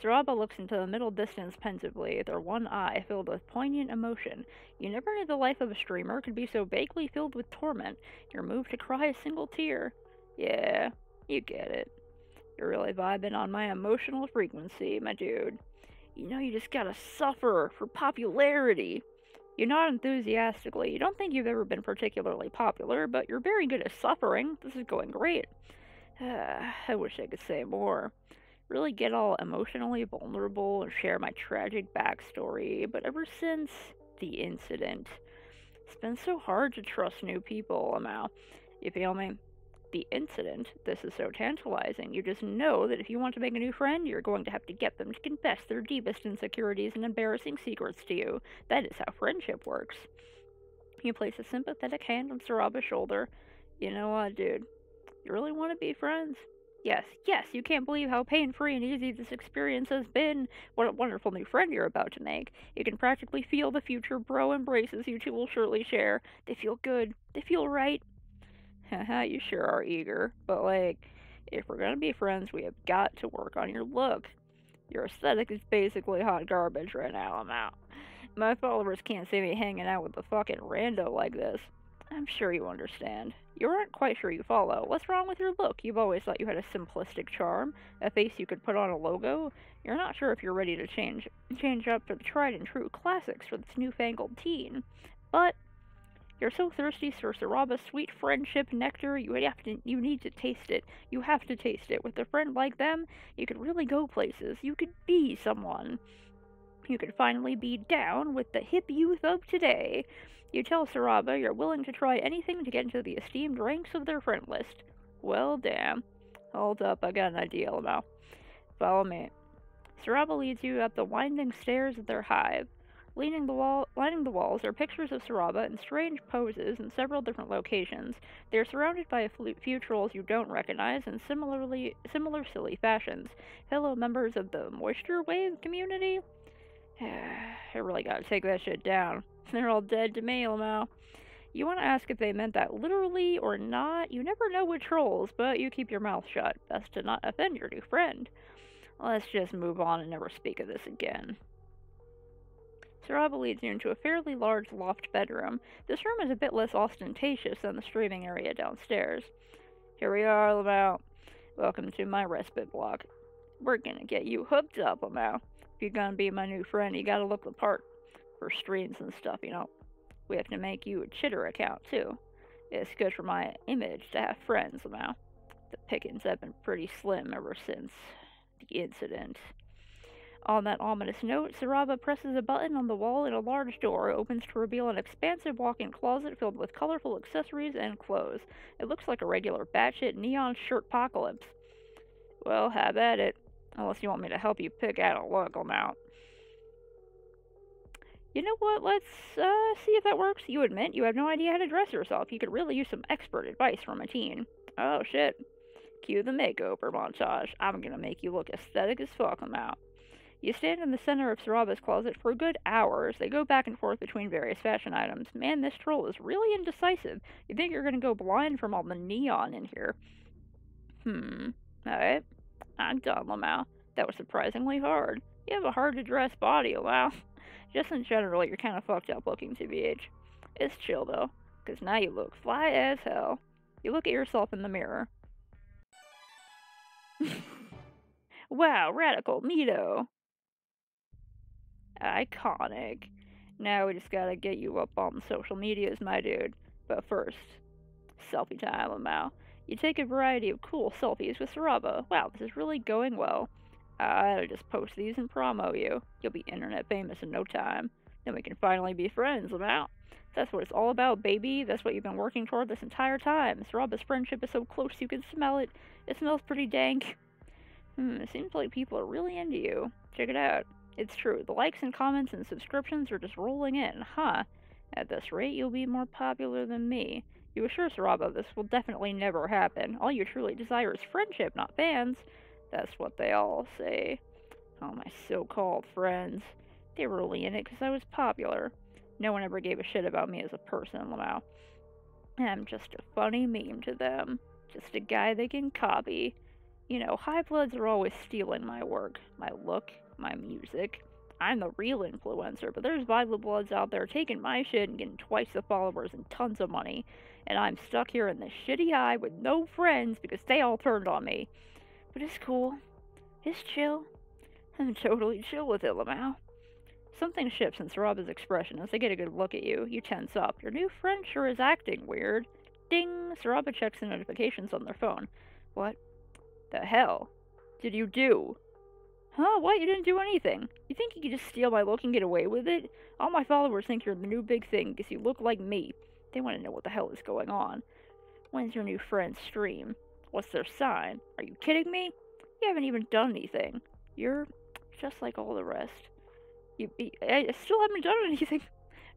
Saraba looks into the middle distance pensively, their one eye filled with poignant emotion. You never knew the life of a streamer could be so vaguely filled with torment, you're moved to cry a single tear. Yeah, you get it. You're really vibing on my emotional frequency, my dude. You know you just gotta suffer for popularity. You nod enthusiastically. You don't think you've ever been particularly popular, but you're very good at suffering. This is going great. I wish I could say more. Really get all emotionally vulnerable and share my tragic backstory, but ever since the incident, it's been so hard to trust new people, Amal. You feel me? The incident, this is so tantalizing. You just know that if you want to make a new friend, you're going to have to get them to confess their deepest insecurities and embarrassing secrets to you. That is how friendship works. You place a sympathetic hand on Saraba's shoulder. You know what, dude? You really want to be friends? Yes, you can't believe how pain-free and easy this experience has been. What a wonderful new friend you're about to make. You can practically feel the future bro embraces you two will surely share. They feel good. They feel right. Haha, you sure are eager. But, like, if we're gonna be friends, we have got to work on your look. Your aesthetic is basically hot garbage right now, I'm out. My followers can't see me hanging out with a fucking rando like this. I'm sure you understand. You aren't quite sure you follow. What's wrong with your look? You've always thought you had a simplistic charm, a face you could put on a logo. You're not sure if you're ready to change up for the tried and true classics for this newfangled teen. But you're so thirsty for Saraba's sweet friendship nectar, you need to taste it. You have to taste it. With a friend like them, you could really go places. You could be someone. You could finally be down with the hip youth of today. You tell Saraba you're willing to try anything to get into the esteemed ranks of their friend list. Well, damn. Hold up, I got an idea, Lamau. Follow me. Saraba leads you up the winding stairs of their hive. Lining the walls are pictures of Saraba in strange poses in several different locations. They are surrounded by a few trolls you don't recognize in similar silly fashions. Fellow members of the Moisture Wave community? I really gotta take that shit down. They're all dead to me, Lamau. You want to ask if they meant that literally or not? You never know with trolls, but you keep your mouth shut. Best to not offend your new friend. Let's just move on and never speak of this again. Saraba leads you into a fairly large loft bedroom. This room is a bit less ostentatious than the streaming area downstairs. Here we are, Lamau. Welcome to my respite block. We're gonna get you hooked up, Lamau. If you're gonna be my new friend, you gotta look the part. For streams and stuff, you know. We have to make you a Chitter account, too. It's good for my image to have friends, Lamau. The pickings have been pretty slim ever since the incident. On that ominous note, Saraba presses a button on the wall and a large door opens to reveal an expansive walk-in closet filled with colorful accessories and clothes. It looks like a regular batshit neon shirt-pocalypse. Well, have at it. Unless you want me to help you pick out a look, Lamau. You know what? Let's see if that works. You admit you have no idea how to dress yourself. You could really use some expert advice from a teen. Oh shit. Cue the makeover montage. I'm gonna make you look aesthetic as fuck, Lamau. You stand in the center of Saraba's closet for a good hour as they go back and forth between various fashion items. Man, this troll is really indecisive. You think you're gonna go blind from all the neon in here. Alright. I'm done, Lamau. That was surprisingly hard. You have a hard-to-dress body, Lamau. Just in general, you're kind of fucked up looking, TBH. It's chill, though, because now you look fly as hell. You look at yourself in the mirror. Wow, radical, neato. Iconic. Now we just gotta get you up on the social medias, my dude. But first, selfie time, Lamau. You take a variety of cool selfies with Saraba. Wow, this is really going well. I'll just post these and promo you. You'll be internet famous in no time. Then we can finally be friends, Lamau. That's what it's all about, baby. That's what you've been working toward this entire time. Saraba's friendship is so close you can smell it. It smells pretty dank. It seems like people are really into you. Check it out. It's true. The likes and comments and subscriptions are just rolling in, huh? At this rate, you'll be more popular than me. You assure Saraba this will definitely never happen. All you truly desire is friendship, not fans. That's what they all say. Oh, my so-called friends. They were only in it because I was popular. No one ever gave a shit about me as a person, Lamau. I'm just a funny meme to them. Just a guy they can copy. You know, high bloods are always stealing my work, my look, my music. I'm the real influencer, but there's Violet Bloods out there taking my shit and getting twice the followers and tons of money. And I'm stuck here in this shitty high with no friends because they all turned on me. But it's cool. It's chill. I'm totally chill with it, Lamau. Something shifts in Saraba's expression as they get a good look at you. You tense up. Your new friend sure is acting weird. Ding! Saraba checks the notifications on their phone. What the hell did you do? Huh? What? You didn't do anything. You think you could just steal my look and get away with it? All my followers think you're the new big thing because you look like me. They want to know what the hell is going on. When's your new friend's stream? What's their sign? Are you kidding me? You haven't even done anything. You're just like all the rest. I still haven't done anything.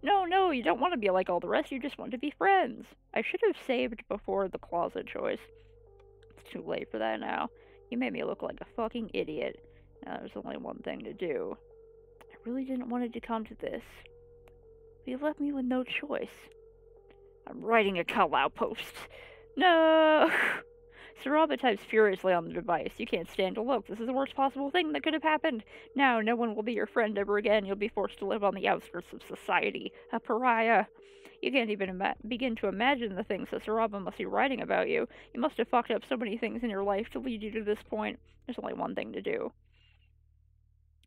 No, you don't want to be like all the rest. You just want to be friends. I should have saved before the closet choice. It's too late for that now. You made me look like a fucking idiot. Now there's only one thing to do. I really didn't want it to come to this. But you left me with no choice. I'm writing a call-out post. No! Saraba types furiously on the device. You can't stand to look. This is the worst possible thing that could have happened. Now, no one will be your friend ever again. You'll be forced to live on the outskirts of society. A pariah. You can't even begin to imagine the things that Saraba must be writing about you. You must have fucked up so many things in your life to lead you to this point. There's only one thing to do.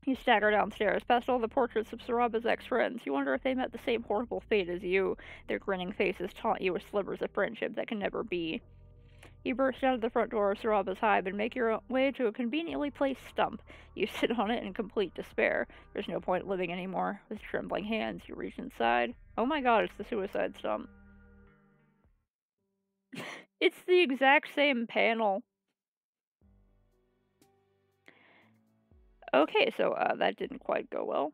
You stagger downstairs, past all the portraits of Saraba's ex-friends. You wonder if they met the same horrible fate as you. Their grinning faces taunt you with slivers of friendship that can never be. You burst out of the front door of Saraba's hive and make your way to a conveniently placed stump. You sit on it in complete despair. There's no point living anymore. With trembling hands, you reach inside. Oh my god, it's the suicide stump. It's the exact same panel. Okay, so that didn't quite go well.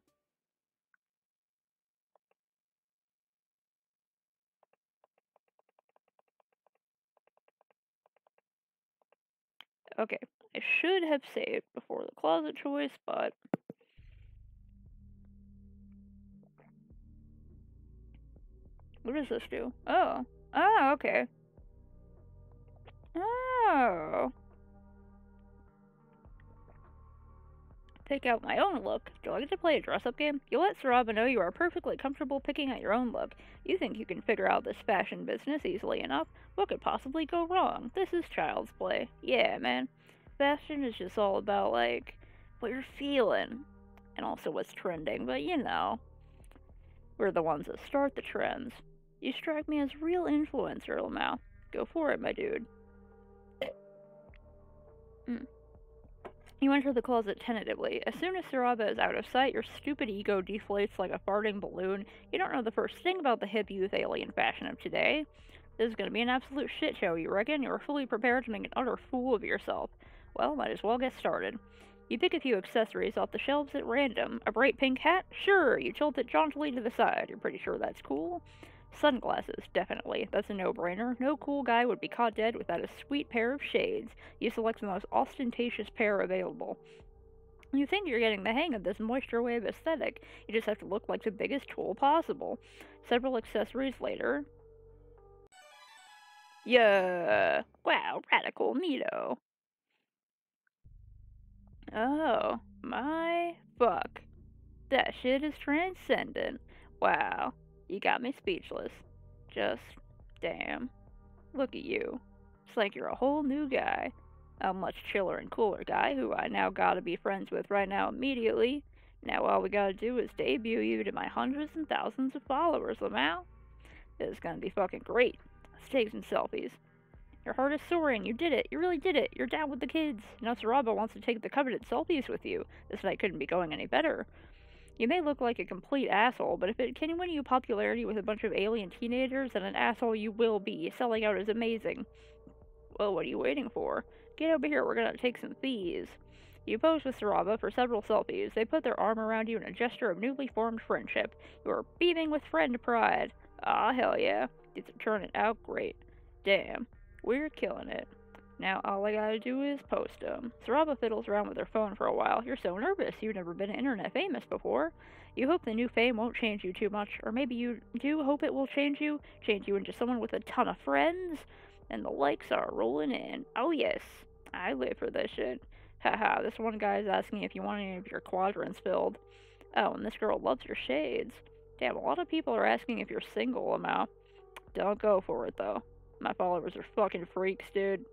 Okay, I should have saved before the closet choice, but... What does this do? Oh. Oh, okay. Oh. Pick out my own look? Do I get to play a dress-up game? You let Saraba know you are perfectly comfortable picking out your own look. You think you can figure out this fashion business easily enough? What could possibly go wrong? This is child's play. Yeah, man. Fashion is just all about, like, what you're feeling. And also what's trending, but you know. We're the ones that start the trends. You strike me as real influencer, Lamau. Go for it, my dude. You enter the closet tentatively. As soon as Saraba is out of sight, your stupid ego deflates like a farting balloon. You don't know the first thing about the hip youth alien fashion of today. This is going to be an absolute shit show, you reckon? You're fully prepared to make an utter fool of yourself. Well, might as well get started. You pick a few accessories off the shelves at random. A bright pink hat? Sure. You tilt it jauntily to the side. You're pretty sure that's cool. Sunglasses, definitely. That's a no-brainer. No cool guy would be caught dead without a sweet pair of shades. You select the most ostentatious pair available. You think you're getting the hang of this moisture wave aesthetic. You just have to look like the biggest tool possible. Several accessories later. Yeah. Wow, radical neato. Oh, my fuck. That shit is transcendent. Wow. You got me speechless. Just, damn. Look at you. It's like you're a whole new guy. A much chiller and cooler guy who I now gotta be friends with right now immediately. Now all we gotta do is debut you to my hundreds and thousands of followers, Lamau. This is gonna be fucking great. Let's take some selfies. Your heart is soaring. You did it. You really did it. You're down with the kids. Now Saraba wants to take the coveted selfies with you. This night couldn't be going any better. You may look like a complete asshole, but if it can win you popularity with a bunch of alien teenagers, then an asshole you will be. Selling out is amazing. Well, what are you waiting for? Get over here, we're gonna take some fees. You pose with Saraba for several selfies. They put their arm around you in a gesture of newly formed friendship. You are beaming with friend pride. Ah, hell yeah. These are turning out great. Damn, we're killing it. Now all I gotta do is post them. Saraba fiddles around with her phone for a while. You're so nervous. You've never been internet famous before. You hope the new fame won't change you too much, or maybe you do hope it will change you into someone with a ton of friends. And the likes are rolling in. Oh yes, I live for this shit. Haha, this one guy's asking if you want any of your quadrants filled. Oh, and this girl loves your shades. Damn, a lot of people are asking if you're single, Lamau. Don't go for it, though. My followers are fucking freaks, dude.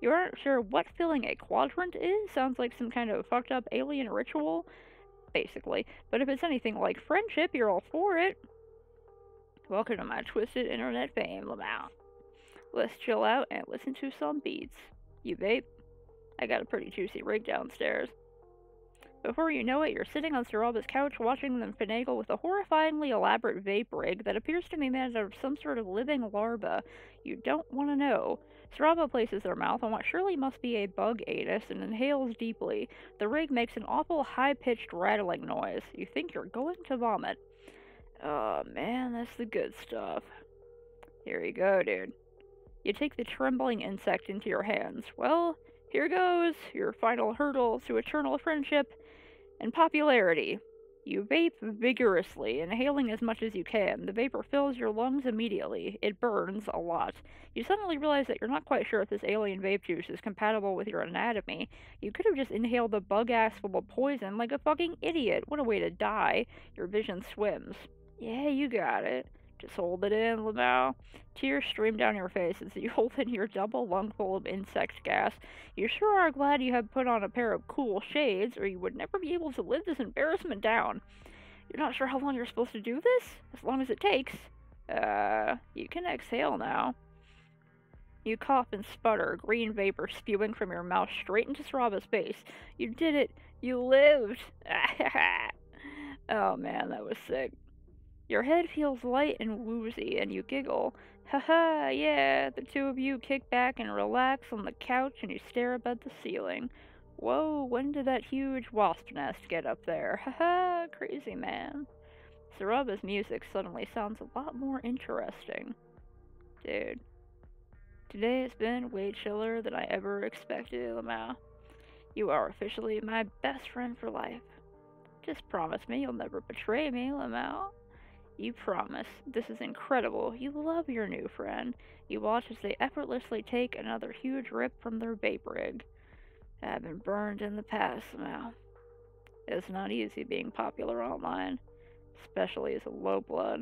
You aren't sure what filling a quadrant is? Sounds like some kind of fucked up alien ritual? Basically. But if it's anything like friendship, you're all for it. Welcome to my twisted internet fame, Lamau. Let's chill out and listen to some beats. You vape? I got a pretty juicy rig downstairs. Before you know it, you're sitting on Saraba's couch watching them finagle with a horrifyingly elaborate vape rig that appears to be made out of some sort of living larva. You don't want to know. Saraba places their mouth on what surely must be a bug anus and inhales deeply. The rig makes an awful high-pitched rattling noise. You think you're going to vomit. Oh man, that's the good stuff. Here you go, dude. You take the trembling insect into your hands. Well, here goes, your final hurdle to eternal friendship and popularity. You vape vigorously, inhaling as much as you can. The vapor fills your lungs immediately. It burns a lot. You suddenly realize that you're not quite sure if this alien vape juice is compatible with your anatomy. You could have just inhaled a bug-ass full of poison like a fucking idiot. What a way to die. Your vision swims. Yeah, you got it. Just hold it in, Lamau. Tears stream down your face as you hold in your double lungful of insect gas. You sure are glad you have put on a pair of cool shades, or you would never be able to live this embarrassment down. You're not sure how long you're supposed to do this? As long as it takes. You can exhale now. You cough and sputter, green vapor spewing from your mouth straight into Saraba's face. You did it! You lived! Oh man, that was sick. Your head feels light and woozy, and you giggle. Haha, yeah, the two of you kick back and relax on the couch and you stare up at the ceiling. Whoa, when did that huge wasp nest get up there? Haha, crazy man. Saraba's music suddenly sounds a lot more interesting. Dude, today has been way chiller than I ever expected, Lamau. You are officially my best friend for life. Just promise me you'll never betray me, Lamau. You promise. This is incredible. You love your new friend. You watch as they effortlessly take another huge rip from their vape rig. I've been burned in the past, Lamau. It's not easy being popular online, especially as a low blood.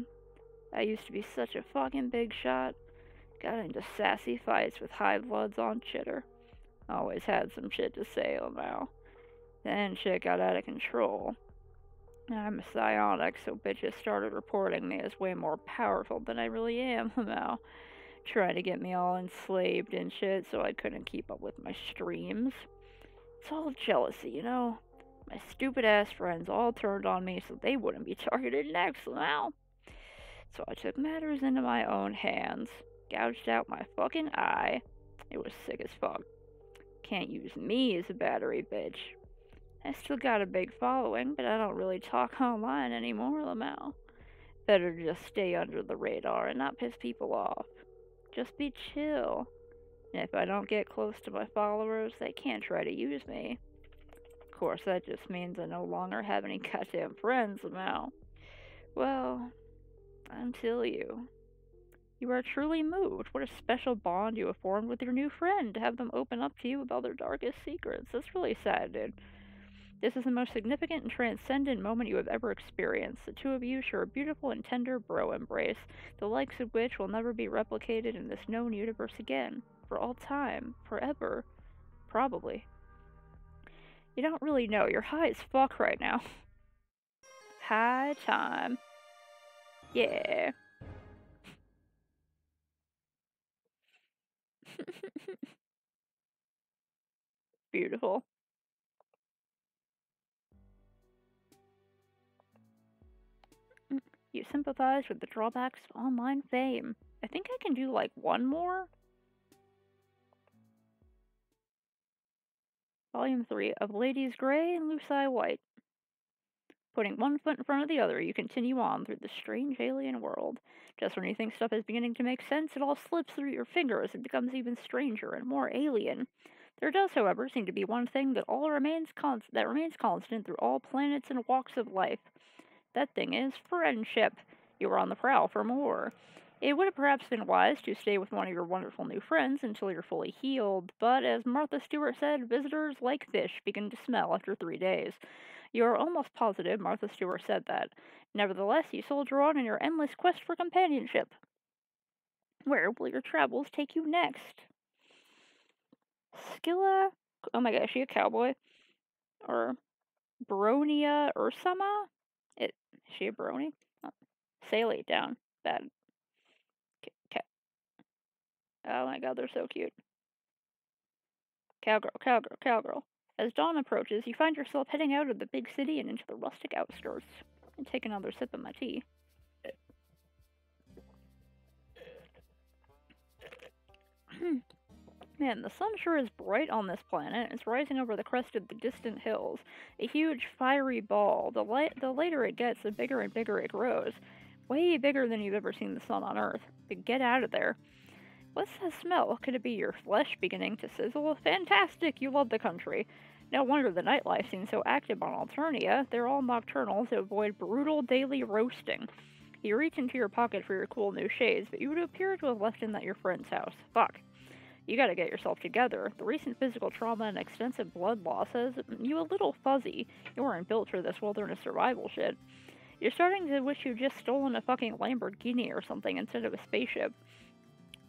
I used to be such a fucking big shot. Got into sassy fights with high bloods on Chitter. Always had some shit to say, Lamau. Then shit got out of control. I'm a psionic, so bitches started reporting me as way more powerful than I really am, Lamau. Trying to get me all enslaved and shit so I couldn't keep up with my streams. It's all jealousy, you know? My stupid ass friends all turned on me so they wouldn't be targeted next, Lamau. So I took matters into my own hands, gouged out my fucking eye. It was sick as fuck. Can't use me as a battery, bitch. I still got a big following, but I don't really talk online anymore, Lamau. Better just stay under the radar and not piss people off. Just be chill. And if I don't get close to my followers, they can't try to use me. Of course, that just means I no longer have any goddamn friends, Lamau. Well, until you. You are truly moved. What a special bond you have formed with your new friend to have them open up to you about their darkest secrets. That's really sad, dude. This is the most significant and transcendent moment you have ever experienced. The two of you share a beautiful and tender bro embrace, the likes of which will never be replicated in this known universe again. For all time. Forever. Probably. You don't really know. You're high as fuck right now. High time. Yeah. Beautiful. You sympathize with the drawbacks of online fame. I think I can do like one more. Volume 3 of Ladies Grey and Lucy White. Putting one foot in front of the other, you continue on through the strange alien world. Just when you think stuff is beginning to make sense, it all slips through your fingers and becomes even stranger and more alien. There does, however, seem to be one thing that remains constant through all planets and walks of life. That thing is friendship. You are on the prowl for more. It would have perhaps been wise to stay with one of your wonderful new friends until you're fully healed, but as Martha Stewart said, visitors like fish begin to smell after 3 days. You are almost positive Martha Stewart said that. Nevertheless, you soldier on in your endless quest for companionship. Where will your travels take you next? Skilla? Oh my gosh, is she a cowboy? Or Bronia Ursama? Is she a brony? Oh, Saley down. Bad. Oh my god, they're so cute. Cowgirl, cowgirl, cowgirl. As dawn approaches, you find yourself heading out of the big city and into the rustic outskirts. And take another sip of my tea. Man, the sun sure is bright on this planet. It's rising over the crest of the distant hills. A huge, fiery ball. The later it gets, the bigger and bigger it grows. Way bigger than you've ever seen the sun on Earth. But get out of there. What's that smell? Could it be your flesh beginning to sizzle? Fantastic! You love the country. No wonder the nightlife seems so active on Alternia. They're all nocturnal to avoid brutal daily roasting. You reach into your pocket for your cool new shades, but you would appear to have left them at your friend's house. Fuck. You gotta get yourself together. The recent physical trauma and extensive blood loss has you a little fuzzy. You weren't built for this wilderness survival shit. You're starting to wish you'd just stolen a fucking Lamborghini or something instead of a spaceship.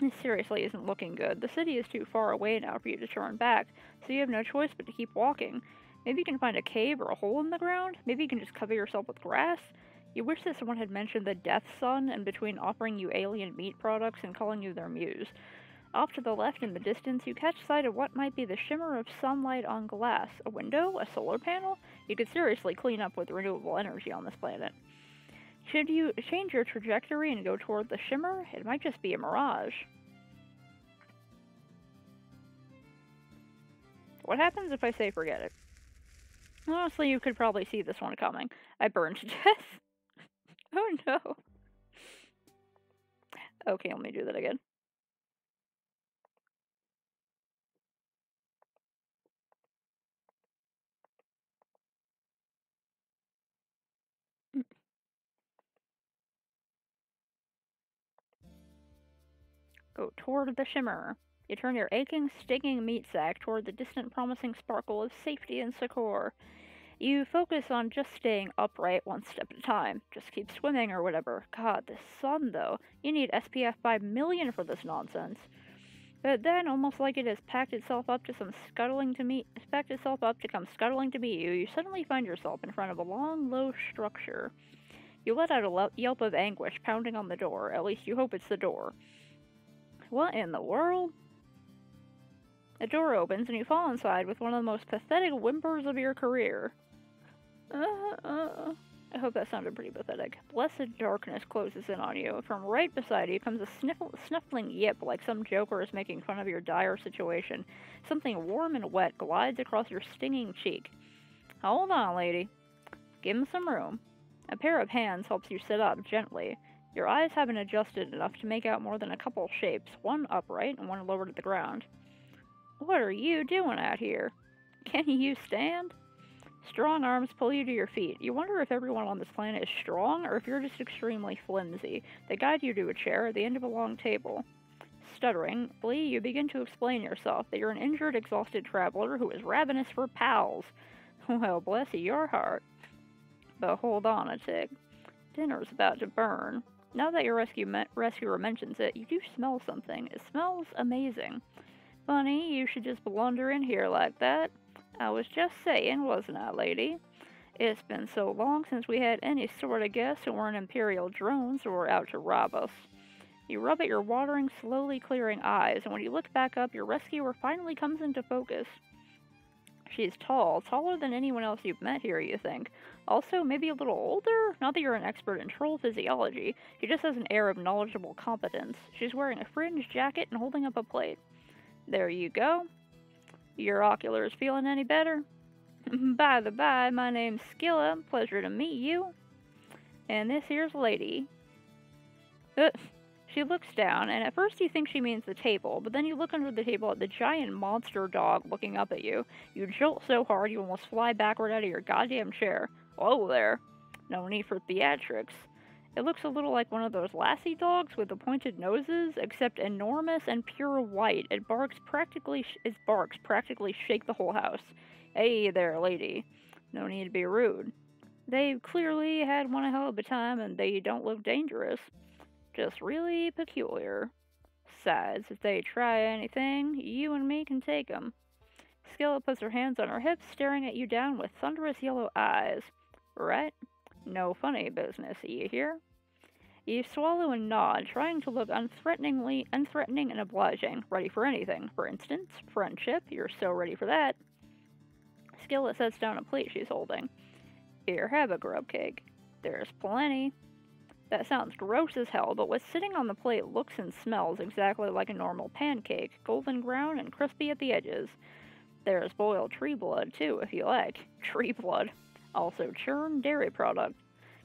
This seriously isn't looking good. The city is too far away now for you to turn back, so you have no choice but to keep walking. Maybe you can find a cave or a hole in the ground? Maybe you can just cover yourself with grass? You wish that someone had mentioned the Death Sun in between offering you alien meat products and calling you their muse. Off to the left in the distance, you catch sight of what might be the shimmer of sunlight on glass. A window? A solar panel? You could seriously clean up with renewable energy on this planet. Should you change your trajectory and go toward the shimmer? It might just be a mirage. What happens if I say forget it? Honestly, you could probably see this one coming. I burned to death. Oh no. Okay, let me do that again. Go toward the shimmer. You turn your aching, stinging meat sack toward the distant promising sparkle of safety and succor. You focus on just staying upright one step at a time. Just keep swimming or whatever. God, this sun though. You need SPF 5 million for this nonsense. But then, almost like it has packed itself up to come scuttling to meet you, you suddenly find yourself in front of a long, low structure. You let out a yelp of anguish, pounding on the door. At least you hope it's the door. What in the world? The door opens and you fall inside with one of the most pathetic whimpers of your career. I hope that sounded pretty pathetic. Blessed darkness closes in on you. From right beside you comes a snuffling yip like some joker is making fun of your dire situation. Something warm and wet glides across your stinging cheek. Hold on, lady. Give him some room. A pair of hands helps you sit up gently. Your eyes haven't adjusted enough to make out more than a couple shapes, one upright and one lower to the ground. What are you doing out here? Can you stand? Strong arms pull you to your feet. You wonder if everyone on this planet is strong or if you're just extremely flimsy. They guide you to a chair at the end of a long table. Stutteringly, you begin to explain yourself that you're an injured, exhausted traveler who is ravenous for pals. Well, bless your heart. But hold on a tick. Dinner's about to burn. Now that your rescuer mentions it, you do smell something. It smells amazing. Funny, you should just blunder in here like that. I was just saying, wasn't I, lady? It's been so long since we had any sort of guests who weren't Imperial drones or were out to rob us. You rub at your watering, slowly clearing eyes, and when you look back up, your rescuer finally comes into focus. She's tall, taller than anyone else you've met here, you think. Also, maybe a little older? Not that you're an expert in troll physiology, she just has an air of knowledgeable competence. She's wearing a fringed jacket and holding up a plate. There you go. Your oculars feeling any better? By the by, my name's Skilla. Pleasure to meet you. And this here's Lady. She looks down, and at first you think she means the table, but then you look under the table at the giant monster dog looking up at you. You jolt so hard you almost fly backward out of your goddamn chair. Whoa there. No need for theatrics. It looks a little like one of those lassie dogs with the pointed noses, except enormous and pure white. Its barks practically shake the whole house. Hey there, lady. No need to be rude. They've clearly had one hell of a time, and they don't look dangerous. Just really peculiar. Besides, if they try anything, you and me can take 'em. Skilla puts her hands on her hips, staring at you down with thunderous yellow eyes. Right? No funny business, you hear? You swallow and nod, trying to look unthreatening and obliging, ready for anything. For instance, friendship, you're so ready for that. Skilla sets down a plate she's holding. Here, have a grub cake. There's plenty. That sounds gross as hell, but what's sitting on the plate looks and smells exactly like a normal pancake, golden brown and crispy at the edges. There's boiled tree blood, too, if you like. Tree blood. Also churned dairy product.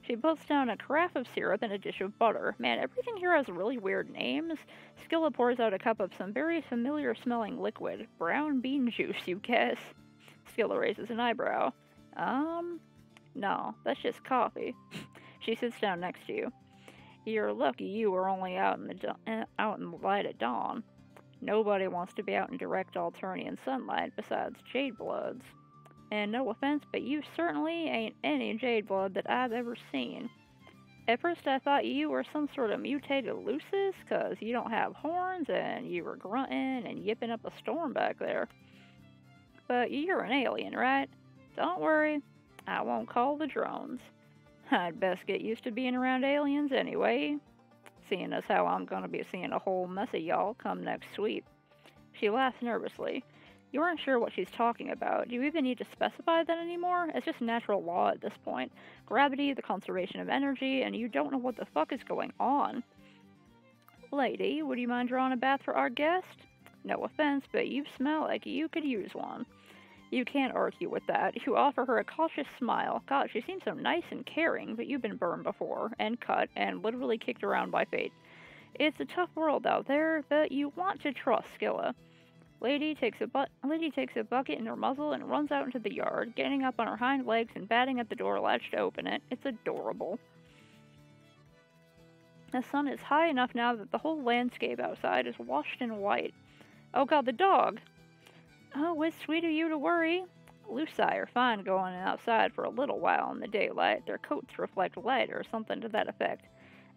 She puts down a carafe of syrup and a dish of butter. Man, everything here has really weird names. Skilla pours out a cup of some very familiar-smelling liquid. Brown bean juice, you guess. Skilla raises an eyebrow. No, that's just coffee. She sits down next to you. You're lucky you were only out in the light at dawn. Nobody wants to be out in direct Alternian sunlight besides Jade Bloods. And no offense, but you certainly ain't any Jade Blood that I've ever seen. At first I thought you were some sort of mutated Lucis, 'cause you don't have horns and you were grunting and yipping up a storm back there. But you're an alien, right? Don't worry, I won't call the drones. I'd best get used to being around aliens anyway, seeing as how I'm gonna be seeing a whole mess of y'all come next sweep. She laughs nervously. You aren't sure what she's talking about. Do you even need to specify that anymore? It's just natural law at this point. Gravity, the conservation of energy, and you don't know what the fuck is going on. Lady, would you mind drawing a bath for our guest? No offense, but you smell like you could use one. You can't argue with that. You offer her a cautious smile. God, she seems so nice and caring, but you've been burned before, and cut, and literally kicked around by fate. It's a tough world out there, but you want to trust Skilla. Lady takes a bucket in her muzzle and runs out into the yard, getting up on her hind legs and batting at the door latch to open it. It's adorable. The sun is high enough now that the whole landscape outside is washed in white. Oh god, the dog! Oh, it's sweet of you to worry. Luci are fine going outside for a little while in the daylight. Their coats reflect light or something to that effect.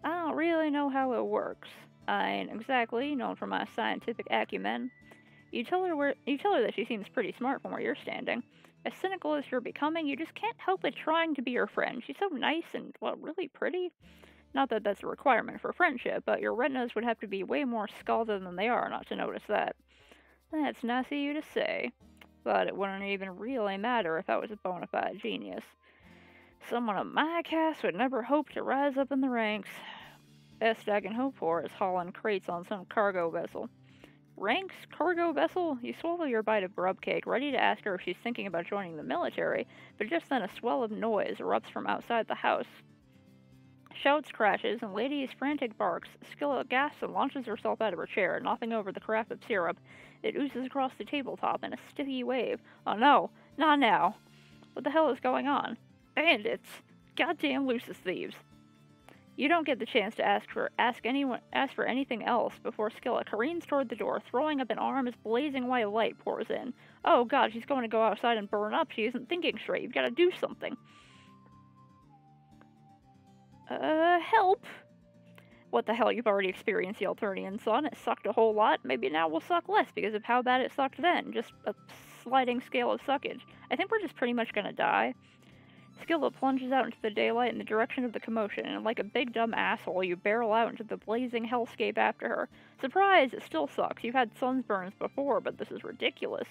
I don't really know how it works. I ain't exactly known for my scientific acumen. You tell her that she seems pretty smart from where you're standing. As cynical as you're becoming, you just can't help but trying to be her friend. She's so nice and, well, really pretty. Not that that's a requirement for friendship, but your retinas would have to be way more scalded than they are not to notice that. That's nice of you to say, but it wouldn't even really matter if I was a bona fide genius. Someone of my caste would never hope to rise up in the ranks. Best I can hope for is hauling crates on some cargo vessel. Ranks? Cargo vessel? You swallow your bite of grub cake, ready to ask her if she's thinking about joining the military, but just then a swell of noise erupts from outside the house. Shouts, crashes, and Lady's frantic barks. Skilla gasps and launches herself out of her chair, knocking over the carafe of syrup. It oozes across the tabletop in a sticky wave. Oh no, not now. What the hell is going on? Bandits! Goddamn Lucis thieves! You don't get the chance to ask for anything else before Skilla careens toward the door, throwing up an arm as blazing white light pours in. Oh god, she's going to go outside and burn up. She isn't thinking straight. You've got to do something. Help! What the hell, you've already experienced the Alternian sun. It sucked a whole lot. Maybe now will suck less because of how bad it sucked then. Just a sliding scale of suckage. I think we're just pretty much gonna die. Skilla plunges out into the daylight in the direction of the commotion, and like a big dumb asshole, you barrel out into the blazing hellscape after her. Surprise! It still sucks. You've had sunburns before, but this is ridiculous.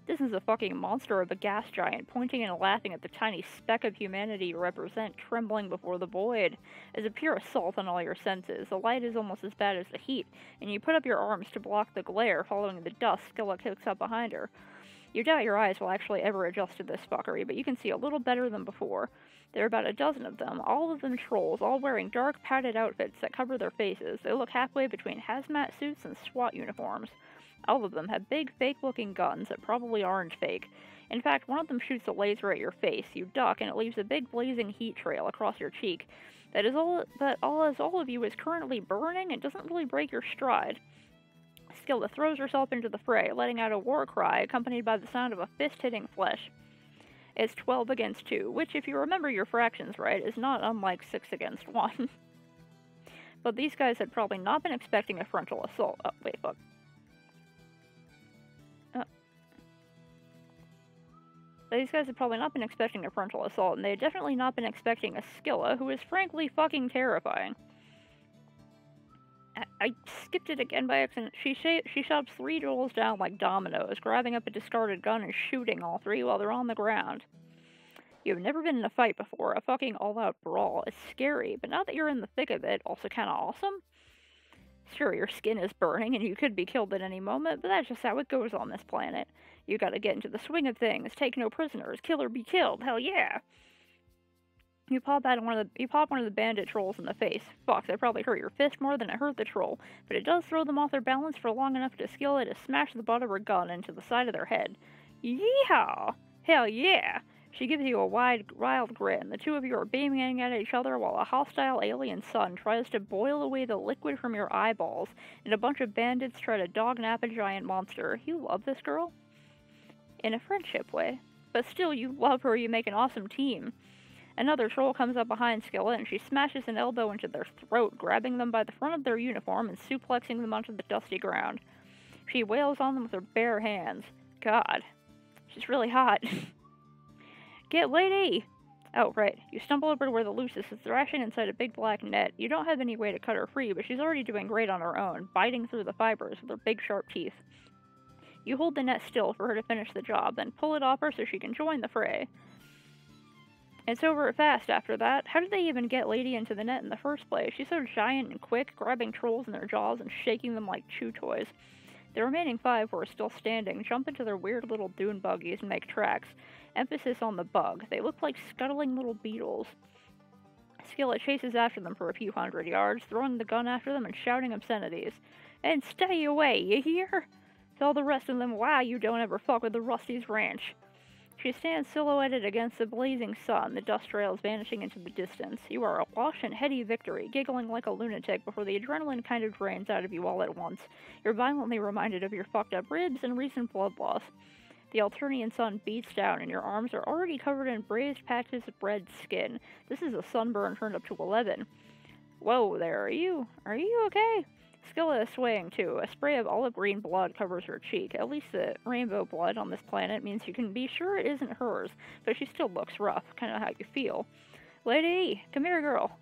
This is a fucking monster of a gas giant, pointing and laughing at the tiny speck of humanity you represent, trembling before the void. As a pure assault on all your senses, the light is almost as bad as the heat, and you put up your arms to block the glare, following the dust Skilla kicks up behind her. You doubt your eyes will actually ever adjust to this fuckery, but you can see a little better than before. There are about a dozen of them, all of them trolls, all wearing dark, padded outfits that cover their faces. They look halfway between hazmat suits and SWAT uniforms. All of them have big, fake-looking guns that probably aren't fake. In fact, one of them shoots a laser at your face. You duck, and it leaves a big blazing heat trail across your cheek. As all of you is currently burning, it doesn't really break your stride. Skilla throws herself into the fray, letting out a war cry accompanied by the sound of a fist hitting flesh. It's 12 against 2, which, if you remember your fractions right, is not unlike 6 against 1. But these guys had probably not been expecting a frontal assault. Oh, wait, fuck. These guys had probably not been expecting a frontal assault, and they had definitely not been expecting a Skilla, who is frankly fucking terrifying. I skipped it again by accident. She shoves 3 trolls down like dominoes, grabbing up a discarded gun and shooting all 3 while they're on the ground. You've never been in a fight before, a fucking all-out brawl. It's scary, but now that you're in the thick of it, also kinda awesome. Sure, your skin is burning and you could be killed at any moment, but that's just how it goes on this planet. You gotta get into the swing of things, take no prisoners, kill or be killed, hell yeah! You pop one of the bandit trolls in the face. Fuck, that probably hurt your fist more than it hurt the troll, but it does throw them off their balance for long enough to Skilla to smash the butt of her gun into the side of their head. Yeehaw! Hell yeah! She gives you a wild grin. The two of you are beaming at each other while a hostile alien sun tries to boil away the liquid from your eyeballs, and a bunch of bandits try to dognap a giant monster. You love this girl? In a friendship way. But still, you love her, you make an awesome team. Another troll comes up behind Skilla, and she smashes an elbow into their throat, grabbing them by the front of their uniform and suplexing them onto the dusty ground. She wails on them with her bare hands. God. She's really hot. Get lady! Oh, right. You stumble over to where the Lucis is thrashing inside a big black net. You don't have any way to cut her free, but she's already doing great on her own, biting through the fibers with her big sharp teeth. You hold the net still for her to finish the job, then pull it off her so she can join the fray. It's over fast after that. How did they even get Lady into the net in the first place? She's so giant and quick, grabbing trolls in their jaws and shaking them like chew toys. The remaining 5 who are still standing jump into their weird little dune buggies and make tracks. Emphasis on the bug. They look like scuttling little beetles. Skilla chases after them for a few hundred yards, throwing the gun after them and shouting obscenities. And stay away, you hear? Tell the rest of them why you don't ever fuck with the Rusty's ranch. She stands silhouetted against the blazing sun, the dust trails vanishing into the distance. You are awash in heady victory, giggling like a lunatic before the adrenaline kind of drains out of you all at once. You're violently reminded of your fucked up ribs and recent blood loss. The Alternian sun beats down, and your arms are already covered in braised patches of red skin. This is a sunburn turned up to 11. Whoa there, are you okay? Scylla is swaying too. A spray of olive green blood covers her cheek. At least the rainbow blood on this planet means you can be sure it isn't hers, but she still looks rough, kind of how you feel. Lady, come here, girl.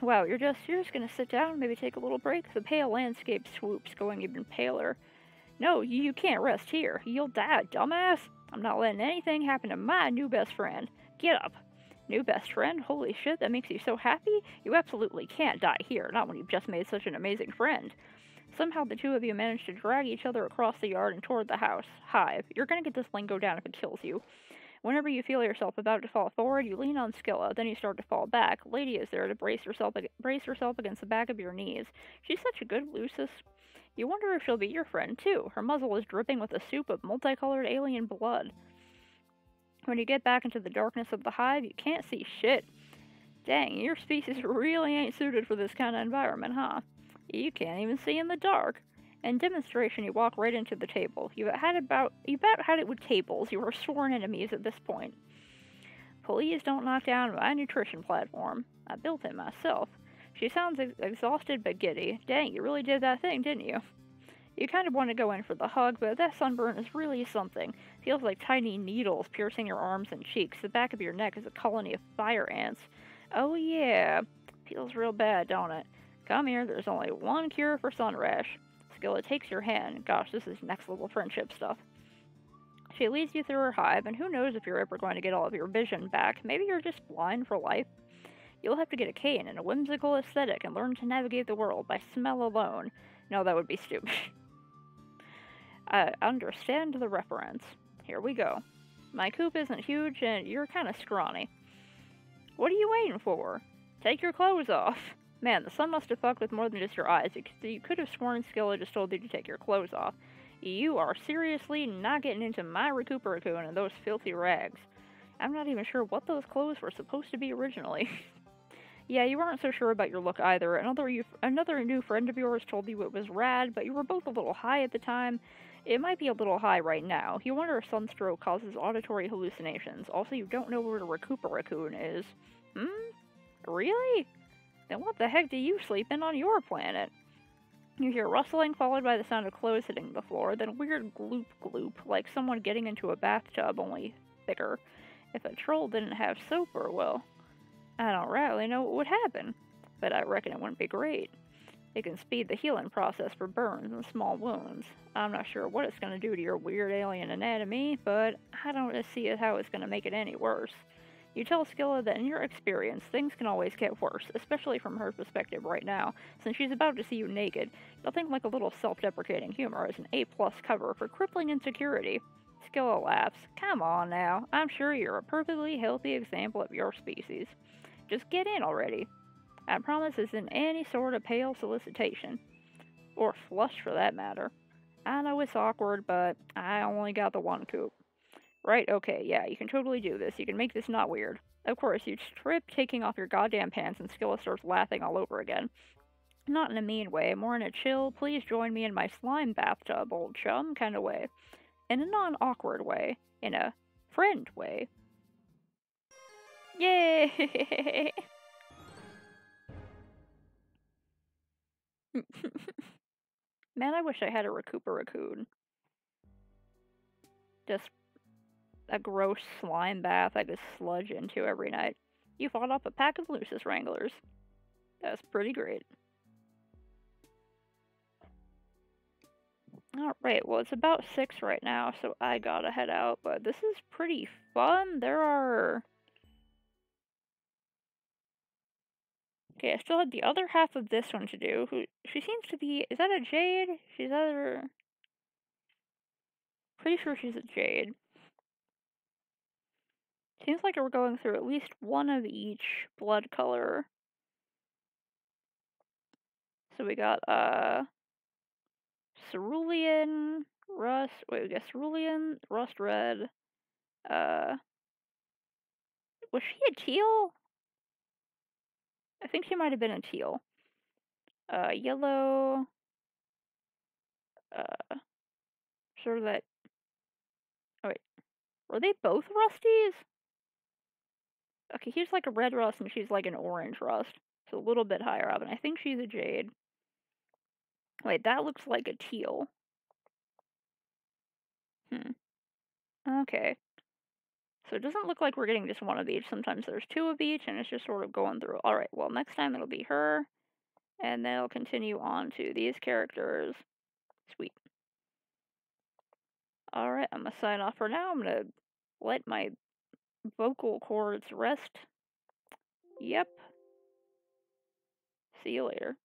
Wow, you're just gonna sit down, maybe take a little break? The pale landscape swoops, going even paler. No, you can't rest here. You'll die, dumbass. I'm not letting anything happen to my new best friend. Get up. New best friend? Holy shit, that makes you so happy? You absolutely can't die here, not when you've just made such an amazing friend. Somehow the two of you manage to drag each other across the yard and toward the house. Hive, you're gonna get this lingo down if it kills you. Whenever you feel yourself about to fall forward, you lean on Scylla, then you start to fall back. Lady is there to brace herself against the back of your knees. She's such a good Lucis. You wonder if she'll be your friend, too. Her muzzle is dripping with a soup of multicolored alien blood. When you get back into the darkness of the hive, you can't see shit. Dang, your species really ain't suited for this kind of environment, huh? You can't even see in the dark. In demonstration, you walk right into the table. You've about had it with tables. You are sworn enemies at this point. Please don't knock down my nutrition platform. I built it myself. She sounds exhausted but giddy. Dang, you really did that thing, didn't you? You kind of want to go in for the hug, but that sunburn is really something. Feels like tiny needles piercing your arms and cheeks. The back of your neck is a colony of fire ants. Oh yeah, feels real bad, don't it? Come here, there's only one cure for sun rash. Scylla takes your hand. Gosh, this is next level friendship stuff. She leads you through her hive, and who knows if you're ever going to get all of your vision back. Maybe you're just blind for life. You'll have to get a cane and a whimsical aesthetic and learn to navigate the world by smell alone. No, that would be stupid. I understand the reference. Here we go. My coop isn't huge, and you're kind of scrawny. What are you waiting for? Take your clothes off. Man, the sun must have fucked with more than just your eyes. You could have sworn Scylla just told you to take your clothes off. You are seriously not getting into my Recuperacoon and those filthy rags. I'm not even sure what those clothes were supposed to be originally. Yeah, you weren't so sure about your look either. Another new friend of yours told you it was rad, but you were both a little high at the time. It might be a little high right now. You wonder if sunstroke causes auditory hallucinations. Also, you don't know where the Recuperacoon is. Really? Then what the heck do you sleep in on your planet? You hear rustling followed by the sound of clothes hitting the floor, then weird gloop gloop, like someone getting into a bathtub, only thicker. If a troll didn't have soap, or well, I don't really know what would happen, but I reckon it wouldn't be great. It can speed the healing process for burns and small wounds. I'm not sure what it's going to do to your weird alien anatomy, but I don't see how it's going to make it any worse. You tell Scylla that in your experience, things can always get worse, especially from her perspective right now, since she's about to see you naked. Nothing like a little self-deprecating humor as an A-plus cover for crippling insecurity. Scylla laughs. Come on now, I'm sure you're a perfectly healthy example of your species. Just get in already. I promise this isn't any sort of pale solicitation. Or flush for that matter. I know it's awkward, but I only got the one coop. Right, okay, yeah, you can totally do this. You can make this not weird. Of course, you trip taking off your goddamn pants and Scylla starts laughing all over again. Not in a mean way, more in a chill, please join me in my slime bathtub, old chum kind of way. In a non-awkward way. In a friend way. Yay! Man, I wish I had a Recuperacoon. Just a gross slime bath I could sludge into every night. You fought off a pack of Lucis Wranglers. That's pretty great. Alright, well, it's about 6 right now, so I gotta head out, but this is pretty fun. There are... Okay, I still have the other half of this one to do. She seems to be... Is that a Jade? She's either... Pretty sure she's a Jade. Seems like we're going through at least one of each blood color. So we got, Cerulean, Rust... Wait, we got Cerulean, Rust Red, was she a teal? I think she might have been a teal. Yellow, sort of that Were they both Rusties? Okay, he's like a red rust and she's like an orange rust. So a little bit higher up, and I think she's a jade. Wait, that looks like a teal. Hmm. Okay. So it doesn't look like we're getting just one of each. Sometimes there's two of each, and it's just sort of going through. Alright, well, next time it'll be her, and then it'll continue on to these characters. Sweet. Alright, I'm gonna sign off for now. I'm gonna let my vocal cords rest. Yep. See you later.